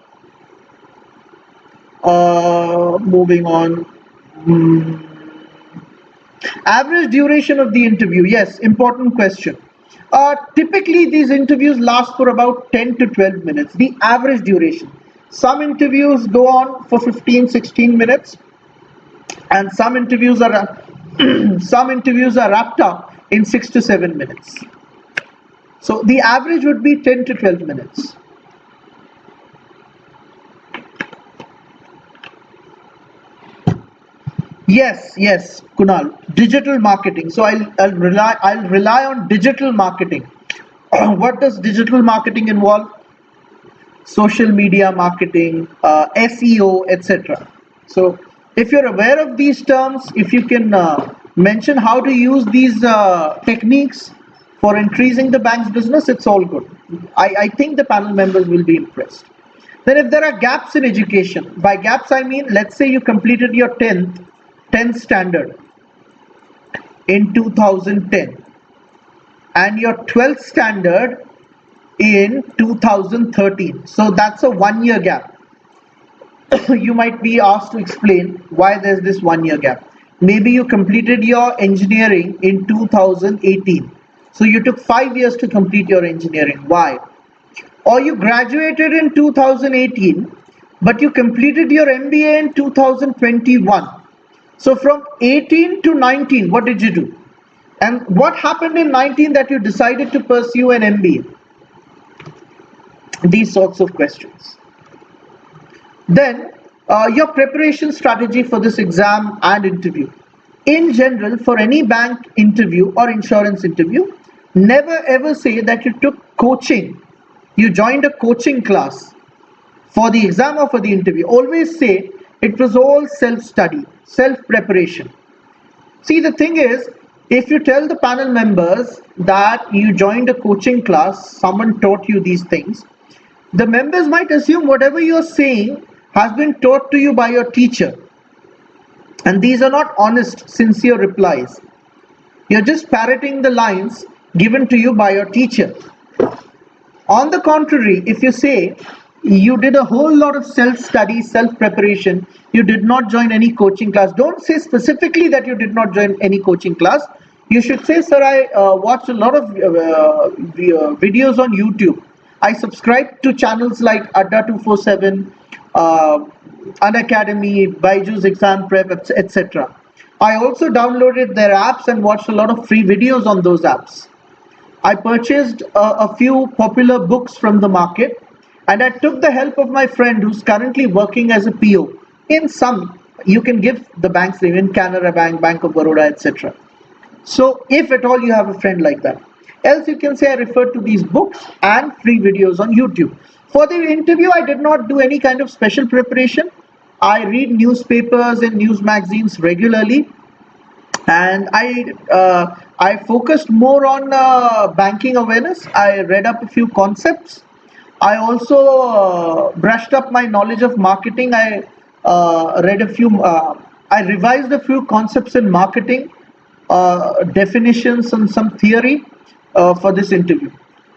Moving on. Average duration of the interview. Yes, important question. Typically, these interviews last for about 10 to 12 minutes. The average duration. Some interviews go on for 15-16 minutes, and some interviews are wrapped up in 6 to 7 minutes. So the average would be 10 to 12 minutes. Yes, Kunal. Digital marketing. So I'll rely on digital marketing. What does digital marketing involve? Social media marketing, SEO, etc. So if you're aware of these terms, if you can mention how to use these techniques for increasing the bank's business, it's all good. I think the panel members will be impressed. Then if there are gaps in education, by gaps I mean, let's say you completed your 10th standard in 2010 and your 12th standard in 2013. So that's a 1-year gap. You might be asked to explain why there's this 1-year gap. Maybe you completed your engineering in 2018. So you took 5 years to complete your engineering. Why? Or you graduated in 2018, but you completed your MBA in 2021. So from 18 to 19, what did you do? And what happened in 19 that you decided to pursue an MBA? These sorts of questions. Then your preparation strategy for this exam and interview. In general, for any bank interview or insurance interview, never ever say that you took coaching. You joined a coaching class for the exam or for the interview. Always say it was all self-study, self-preparation. See, the thing is, if you tell the panel members that you joined a coaching class, someone taught you these things, the members might assume whatever you're saying has been taught to you by your teacher. And these are not honest, sincere replies. You're just parroting the lines given to you by your teacher. On the contrary, if you say you did a whole lot of self-study, self-preparation, you did not join any coaching class, don't say specifically that you did not join any coaching class. You should say, sir, I watched a lot of videos on YouTube. I subscribe to channels like Adda 247, Unacademy, Byju's Exam Prep, etc. I also downloaded their apps and watched a lot of free videos on those apps. I purchased a few popular books from the market, and I took the help of my friend who's currently working as a PO in some, you can give the bank's name, in Canara Bank, Bank of Baroda, etc. So if at all you have a friend like that. Else you can say I referred to these books and free videos on YouTube. For the interview, I did not do any kind of special preparation. I read newspapers and news magazines regularly, and I focused more on banking awareness. I read up a few concepts. I also brushed up my knowledge of marketing. I revised a few concepts in marketing, definitions and some theory for this interview.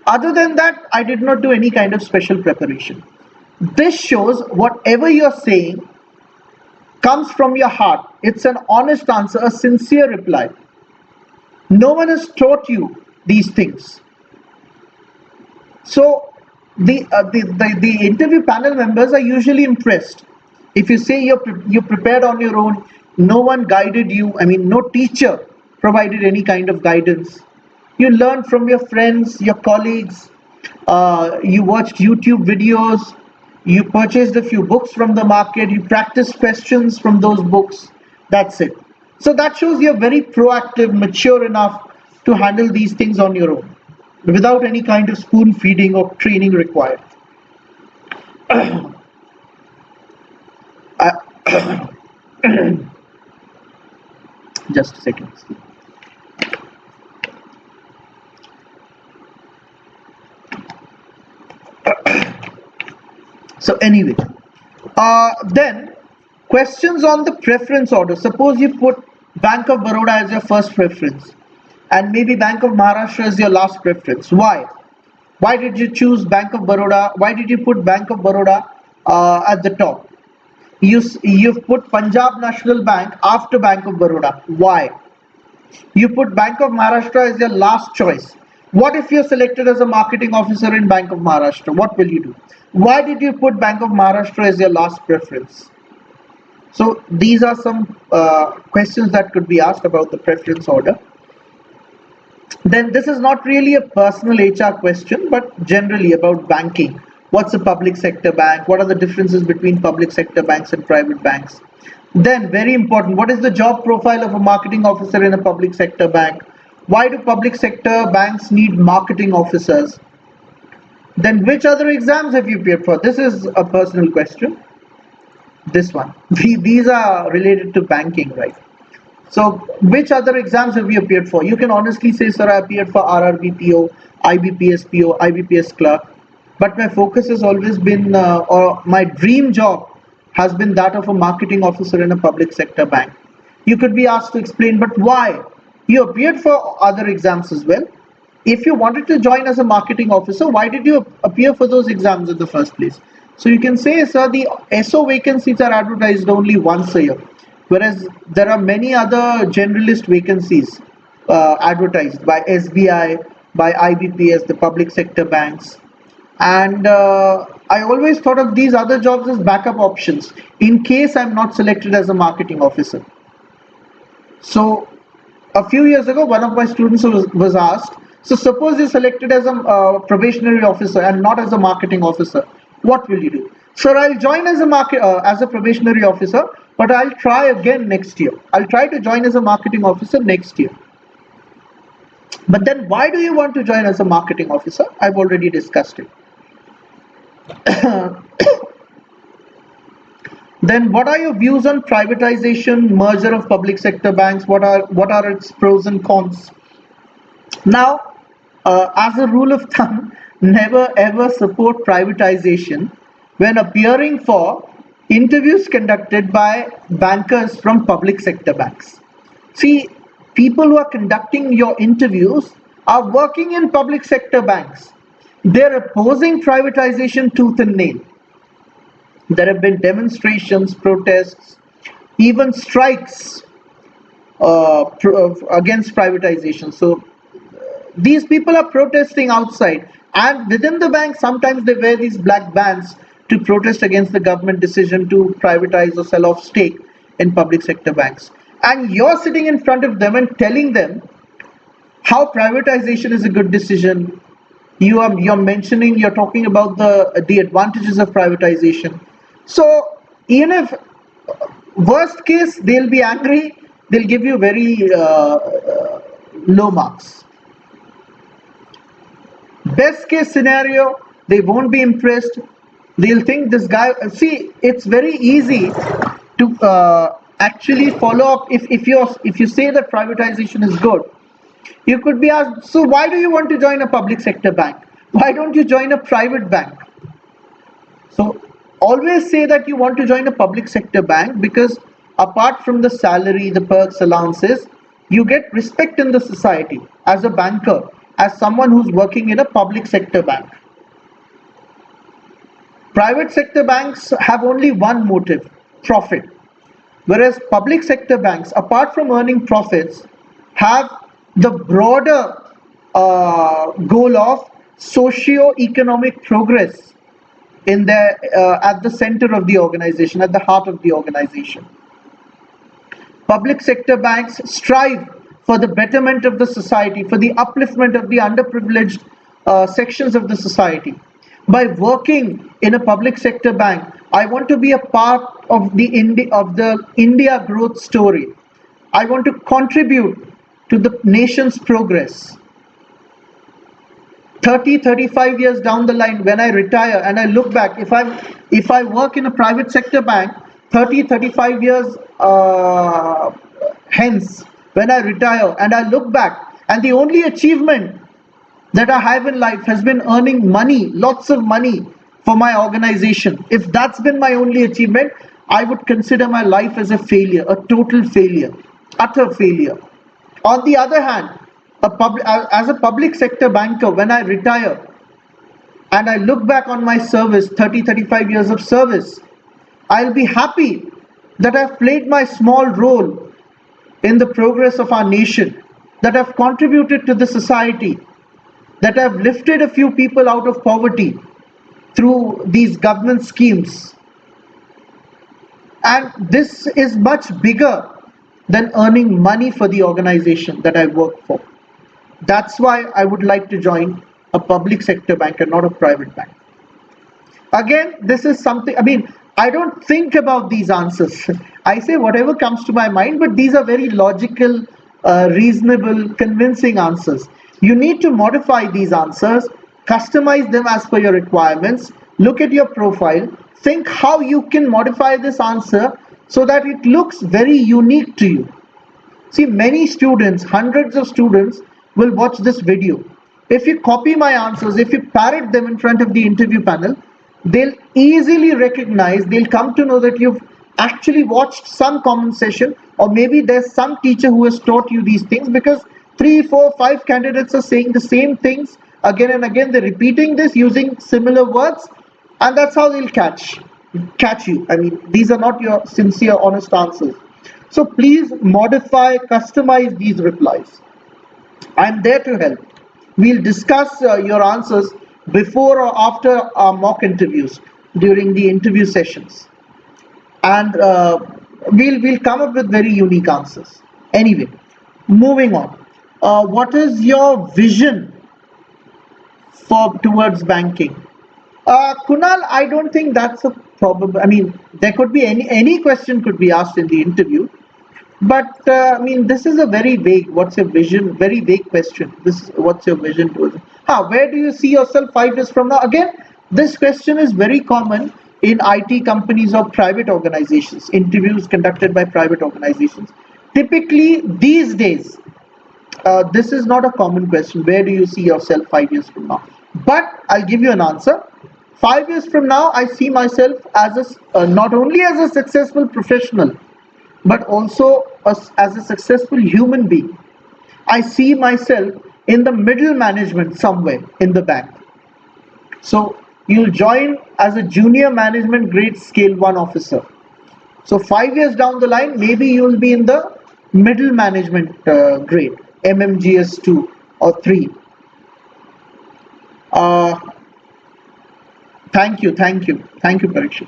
Other than that, I did not do any kind of special preparation. This shows whatever you're saying comes from your heart. It's an honest answer, a sincere reply. No one has taught you these things. So the interview panel members are usually impressed. If you say you're prepared on your own, no one guided you. I mean, no teacher provided any kind of guidance. You learned from your friends, your colleagues. You watched YouTube videos. You purchased a few books from the market. You practiced questions from those books. That's it. So that shows you're very proactive, mature enough to handle these things on your own, without any kind of spoon feeding or training required. Just a second. So anyway, then questions on the preference order. Suppose you put Bank of Baroda as your first preference and maybe Bank of Maharashtra as your last preference. Why? Why did you choose Bank of Baroda? Why did you put Bank of Baroda at the top? You've put Punjab National Bank after Bank of Baroda. Why? You put Bank of Maharashtra as your last choice. What if you're selected as a marketing officer in Bank of Maharashtra? What will you do? Why did you put Bank of Maharashtra as your last preference? So these are some questions that could be asked about the preference order. Then this is not really a personal HR question, but generally about banking. What's a public sector bank? What are the differences between public sector banks and private banks? Then very important, what is the job profile of a marketing officer in a public sector bank? Why do public sector banks need marketing officers? Then which other exams have you appeared for? This is a personal question. This one. These are related to banking, right? So which other exams have you appeared for? You can honestly say, sir, I appeared for RRBPO, IBPS PO, IBPS clerk. But my focus has always been, or my dream job has been that of a marketing officer in a public sector bank. You could be asked to explain, but why? You appeared for other exams as well. If you wanted to join as a marketing officer, why did you appear for those exams in the first place? So you can say, sir, the SO vacancies are advertised only once a year, whereas there are many other generalist vacancies advertised by SBI, by IBPS, the public sector banks. And I always thought of these other jobs as backup options in case I'm not selected as a marketing officer. So a few years ago, one of my students was asked, so suppose you're selected as a probationary officer and not as a marketing officer, what will you do? Sir, I'll join as a probationary officer, but I'll try again next year. I'll try to join as a marketing officer next year. But then why do you want to join as a marketing officer? I've already discussed it. Then what are your views on privatization, merger of public sector banks? What are its pros and cons? Now, as a rule of thumb, never ever support privatization when appearing for interviews conducted by bankers from public sector banks. See, people who are conducting your interviews are working in public sector banks. They're opposing privatization tooth and nail. There have been demonstrations, protests, even strikes against privatization. So these people are protesting outside, and within the bank sometimes they wear these black bands to protest against the government decision to privatize or sell off stake in public sector banks. And you're sitting in front of them and telling them how privatization is a good decision. You're mentioning, you're talking about the advantages of privatization. So even if worst case they'll be angry, they'll give you very low marks. Best case scenario, they won't be impressed. They'll think this guy, see, it's very easy to actually follow up. If you say that privatization is good, you could be asked, so why do you want to join a public sector bank? Why don't you join a private bank? So always say that you want to join a public sector bank, because apart from the salary, the perks, allowances, you get respect in the society as a banker, as someone who's working in a public sector bank. Private sector banks have only one motive: profit. Whereas public sector banks, apart from earning profits, have the broader goal of socio-economic progress in their at the center of the organization, at the heart of the organization. Public sector banks strive for the betterment of the society, for the upliftment of the underprivileged sections of the society. By working in a public sector bank, I want to be a part of the India growth story. I want to contribute to the nation's progress. 30-35 years down the line, when I retire and I look back, if I work in a private sector bank, 30-35 years hence, when I retire and I look back, and the only achievement that I have in life has been earning money, lots of money for my organization. If that's been my only achievement, I would consider my life as a failure, a total failure, utter failure. On the other hand, as a public sector banker, when I retire and I look back on my service, 30-35 years of service, I'll be happy that I've played my small role in the progress of our nation, that I've contributed to the society, that I've lifted a few people out of poverty through these government schemes. And this is much bigger than earning money for the organization that I work for. That's why I would like to join a public sector bank and not a private bank. Again, this is something, I don't think about these answers. I say whatever comes to my mind, but these are very logical, reasonable, convincing answers. You need to modify these answers, customize them as per your requirements, look at your profile, think how you can modify this answer so that it looks very unique to you. See, many students, hundreds of students will watch this video. If you copy my answers, if you parrot them in front of the interview panel, they'll easily recognize, they'll come to know that you've actually watched some common session, or maybe there's some teacher who has taught you these things, because 3, 4, 5 candidates are saying the same things again and again. They're repeating this using similar words, and that's how they'll catch you. These are not your sincere, honest answers. So please modify, customize these replies. I'm there to help. We'll discuss your answers before or after our mock interviews, during the interview sessions, and we'll come up with very unique answers. Anyway, moving on. What is your vision towards banking? Kunal, I don't think that's a problem. There could be any question could be asked in the interview, but this is a very vague. What's your vision? Very vague question. What's your vision towards? Where do you see yourself 5 years from now? Again, this question is very common in IT companies or private organizations. Interviews conducted by private organizations. Typically, these days, this is not a common question. Where do you see yourself 5 years from now? But I'll give you an answer. 5 years from now, I see myself as not only as a successful professional, but also as a successful human being. I see myself in the middle management somewhere in the bank. So you'll join as a junior management grade scale 1 officer. So 5 years down the line, maybe you'll be in the middle management grade, MMGS 2 or 3. Thank you, Parikshit.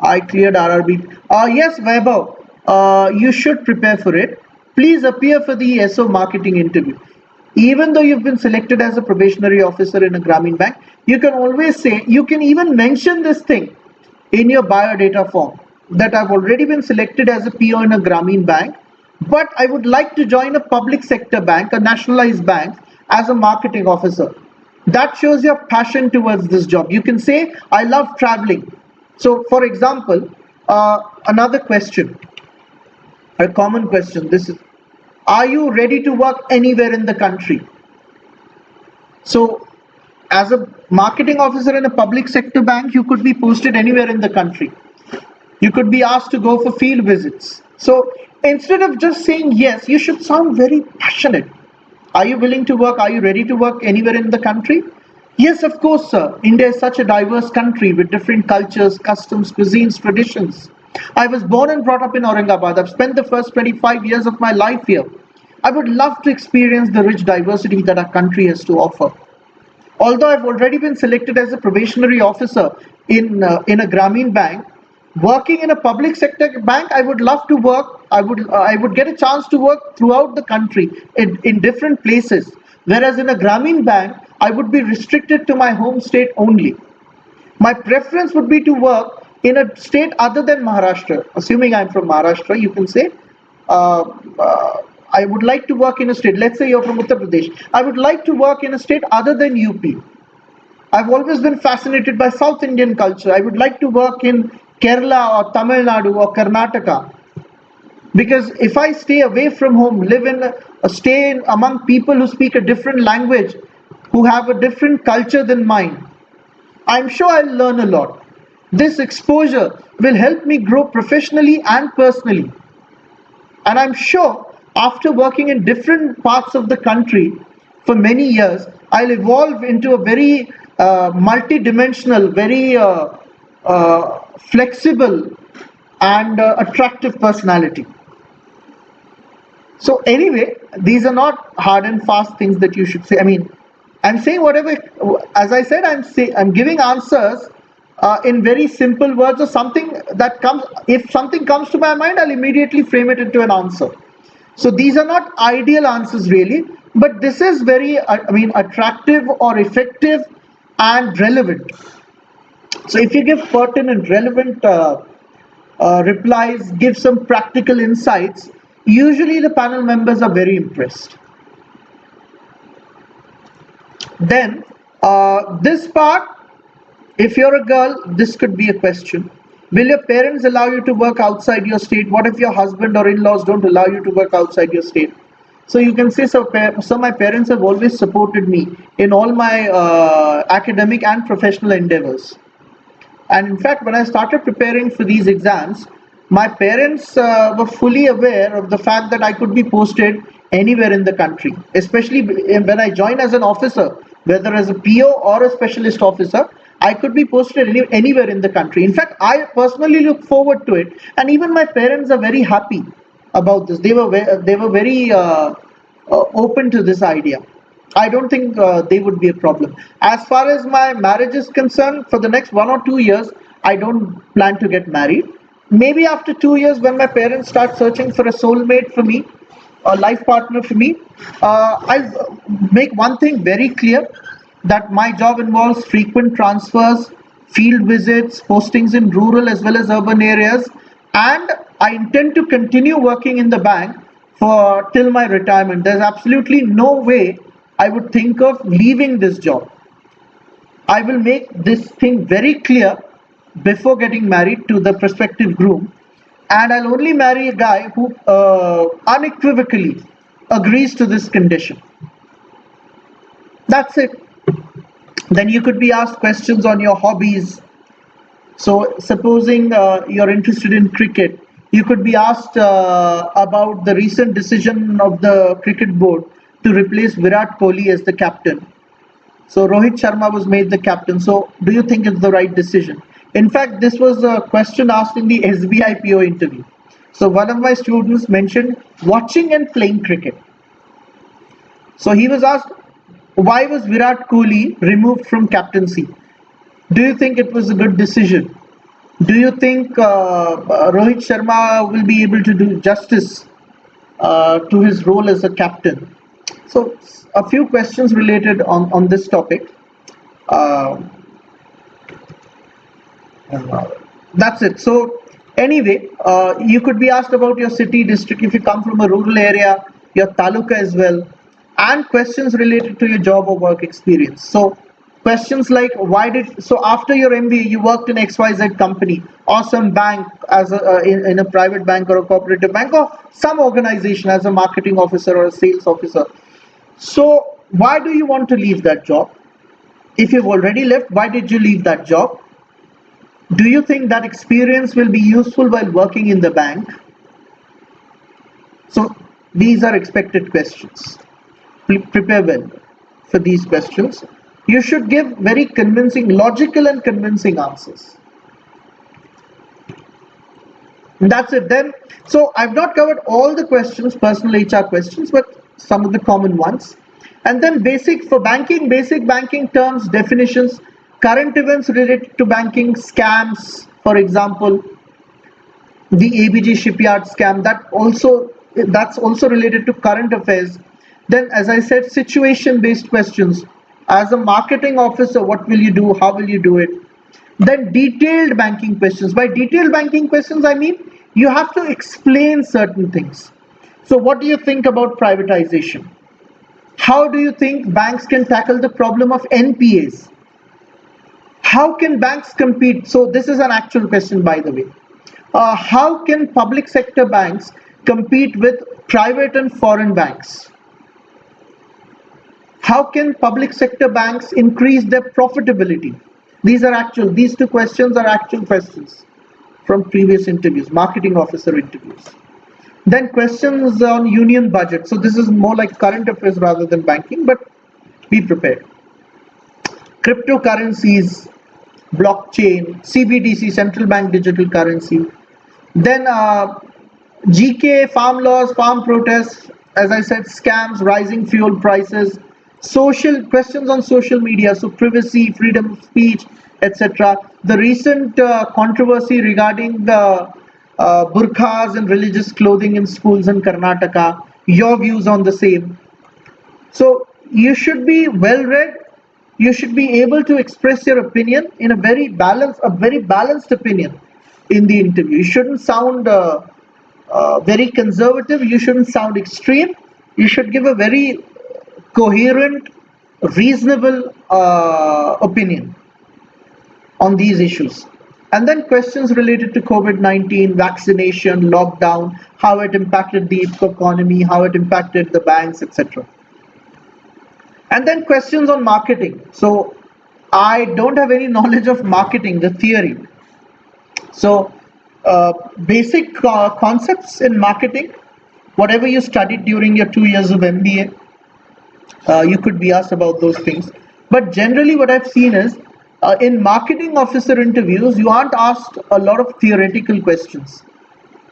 I cleared RRB. Yes, Vaibhav, you should prepare for it. Please appear for the SO marketing interview. Even though you've been selected as a probationary officer in a Grameen bank, you can always say, you can even mention this thing in your biodata form, that I've already been selected as a PO in a Grameen bank, but I would like to join a public sector bank, a nationalized bank, as a marketing officer. That shows your passion towards this job. You can say, I love traveling. So, for example, another question, a common question, this is, are you ready to work anywhere in the country? So, as a marketing officer in a public sector bank, you could be posted anywhere in the country. You could be asked to go for field visits. So instead of just saying yes, you should sound very passionate. Are you willing to work? Are you ready to work anywhere in the country? Yes, of course, sir. India is such a diverse country with different cultures, customs, cuisines, traditions. I was born and brought up in Aurangabad. I've spent the first 25 years of my life here. I would love to experience the rich diversity that our country has to offer. Although I've already been selected as a probationary officer in a Grameen bank, working in a public sector bank, I would love to work. I would get a chance to work throughout the country in different places. Whereas in a Grameen bank, I would be restricted to my home state only. My preference would be to work in a state other than Maharashtra. Assuming I'm from Maharashtra, you can say, I would like to work in a state, let's say you're from Uttar Pradesh. I would like to work in a state other than UP. I've always been fascinated by South Indian culture. I would like to work in Kerala or Tamil Nadu or Karnataka. Because if I stay away from home, live in stay among people who speak a different language, who have a different culture than mine, I'm sure I'll learn a lot. This exposure will help me grow professionally and personally. And I'm sure after working in different parts of the country for many years, I'll evolve into a very multi-dimensional, very flexible and attractive personality. So anyway, these are not hard and fast things that you should say. I mean, I'm saying whatever, as I said, I'm giving answers in very simple words, or something that comes, if something comes to my mind, I'll immediately frame it into an answer. So these are not ideal answers really, but this is very, attractive or effective and relevant. So if you give pertinent, relevant replies, give some practical insights, usually the panel members are very impressed. Then this part, if you're a girl, this could be a question. Will your parents allow you to work outside your state? What if your husband or in-laws don't allow you to work outside your state? So you can say, so my parents have always supported me in all my academic and professional endeavors. And in fact, when I started preparing for these exams, my parents were fully aware of the fact that I could be posted anywhere in the country, especially when I joined as an officer, whether as a PO or a specialist officer, I could be posted anywhere in the country. In fact, I personally look forward to it, and even my parents are very happy about this. They were very open to this idea. I don't think they would be a problem. As far as my marriage is concerned, for the next 1 or 2 years, I don't plan to get married. Maybe after 2 years, when my parents start searching for a soulmate for me, a life partner for me, I'll make one thing very clear, that my job involves frequent transfers, field visits, postings in rural as well as urban areas, and I intend to continue working in the bank till my retirement. There's absolutely no way I would think of leaving this job. I will make this thing very clear before getting married to the prospective groom, and I'll only marry a guy who unequivocally agrees to this condition. That's it. Then you could be asked questions on your hobbies. So supposing you're interested in cricket, you could be asked about the recent decision of the cricket board to replace Virat Kohli as the captain. So Rohit Sharma was made the captain. So do you think it's the right decision? In fact, this was a question asked in the SBI PO interview. So one of my students mentioned watching and playing cricket. So he was asked, why was Virat Kohli removed from captaincy? Do you think it was a good decision? Do you think Rohit Sharma will be able to do justice to his role as a captain? So a few questions related on this topic. That's it. So anyway, you could be asked about your city, district, if you come from a rural area, your taluka as well, and questions related to your job or work experience. So questions like, so after your MBA you worked in XYZ company or some bank as in a private bank or a cooperative bank or some organization as a marketing officer or a sales officer. So why do you want to leave that job? If you've already left, why did you leave that job? Do you think that experience will be useful while working in the bank? So these are expected questions. Prepare well for these questions. You should give very convincing, logical and convincing answers. And that's it then. So I've not covered all the questions, personal HR questions, but some of the common ones. And then basic banking terms, definitions, current events related to banking, scams, for example, the ABG shipyard scam, that's also related to current affairs. Then, as I said, situation-based questions. As a marketing officer, what will you do? How will you do it? Then detailed banking questions. By detailed banking questions, I mean you have to explain certain things. So what do you think about privatization? How do you think banks can tackle the problem of NPAs? How can banks compete? So this is an actual question, by the way. How can public sector banks compete with private and foreign banks? How can public sector banks increase their profitability? These two questions are actual questions from previous interviews, marketing officer interviews. Then questions on union budget. So this is more like current affairs rather than banking, but be prepared. Cryptocurrencies, blockchain, CBDC, central bank digital currency. Then GK, farm laws, farm protests, as I said, scams, rising fuel prices, social questions on social media, so privacy, freedom of speech, etc. The recent controversy regarding the burqas and religious clothing in schools in Karnataka, your views on the same. So you should be well read. You should be able to express your opinion in a very balanced opinion in the interview. You shouldn't sound very conservative. You shouldn't sound extreme. You should give a very coherent, reasonable opinion on these issues. And then questions related to COVID-19, vaccination, lockdown, how it impacted the economy, how it impacted the banks, etc. And then questions on marketing. So I don't have any knowledge of marketing, the theory. So basic concepts in marketing, whatever you studied during your 2 years of MBA, you could be asked about those things. But generally what I've seen is in marketing officer interviews, you aren't asked a lot of theoretical questions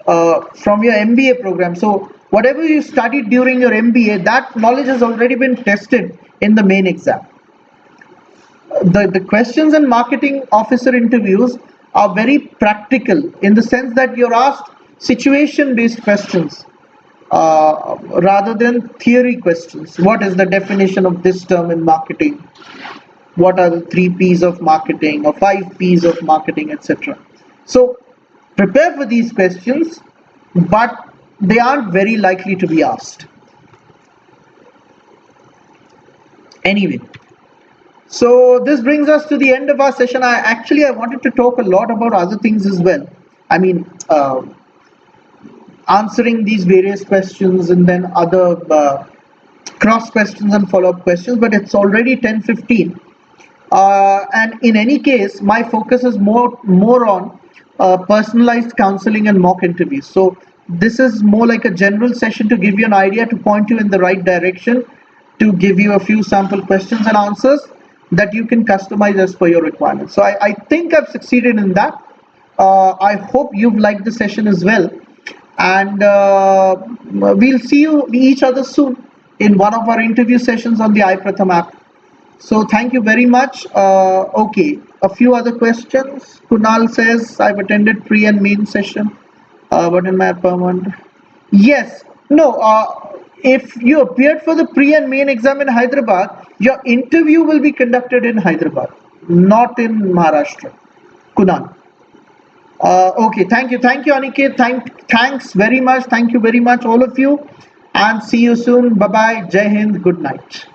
from your MBA program. So whatever you studied during your MBA, that knowledge has already been tested in the main exam. The questions in marketing officer interviews are very practical in the sense that you're asked situation-based questions rather than theory questions. What is the definition of this term in marketing? What are the 3 P's of marketing or 5 P's of marketing, etc. So prepare for these questions, but they aren't very likely to be asked. Anyway, so this brings us to the end of our session. I wanted to talk a lot about other things as well. I mean, answering these various questions and then other cross questions and follow-up questions, but it's already 10:15. And in any case, my focus is more on personalized counseling and mock interviews. So this is more like a general session to give you an idea, to point you in the right direction, to give you a few sample questions and answers that you can customize as per your requirements. So I think I've succeeded in that. I hope you've liked the session as well. And we'll see each other soon in one of our interview sessions on the iPratham app. So thank you very much. Okay, a few other questions. Kunal says, I've attended pre and main session, but in my permanent. Yes, no, if you appeared for the pre and main exam in Hyderabad, your interview will be conducted in Hyderabad, not in Maharashtra. Kunal. Okay, thank you, Aniket. Thanks very much. Thank you very much, all of you, and see you soon. Bye bye. Jai Hind. Good night.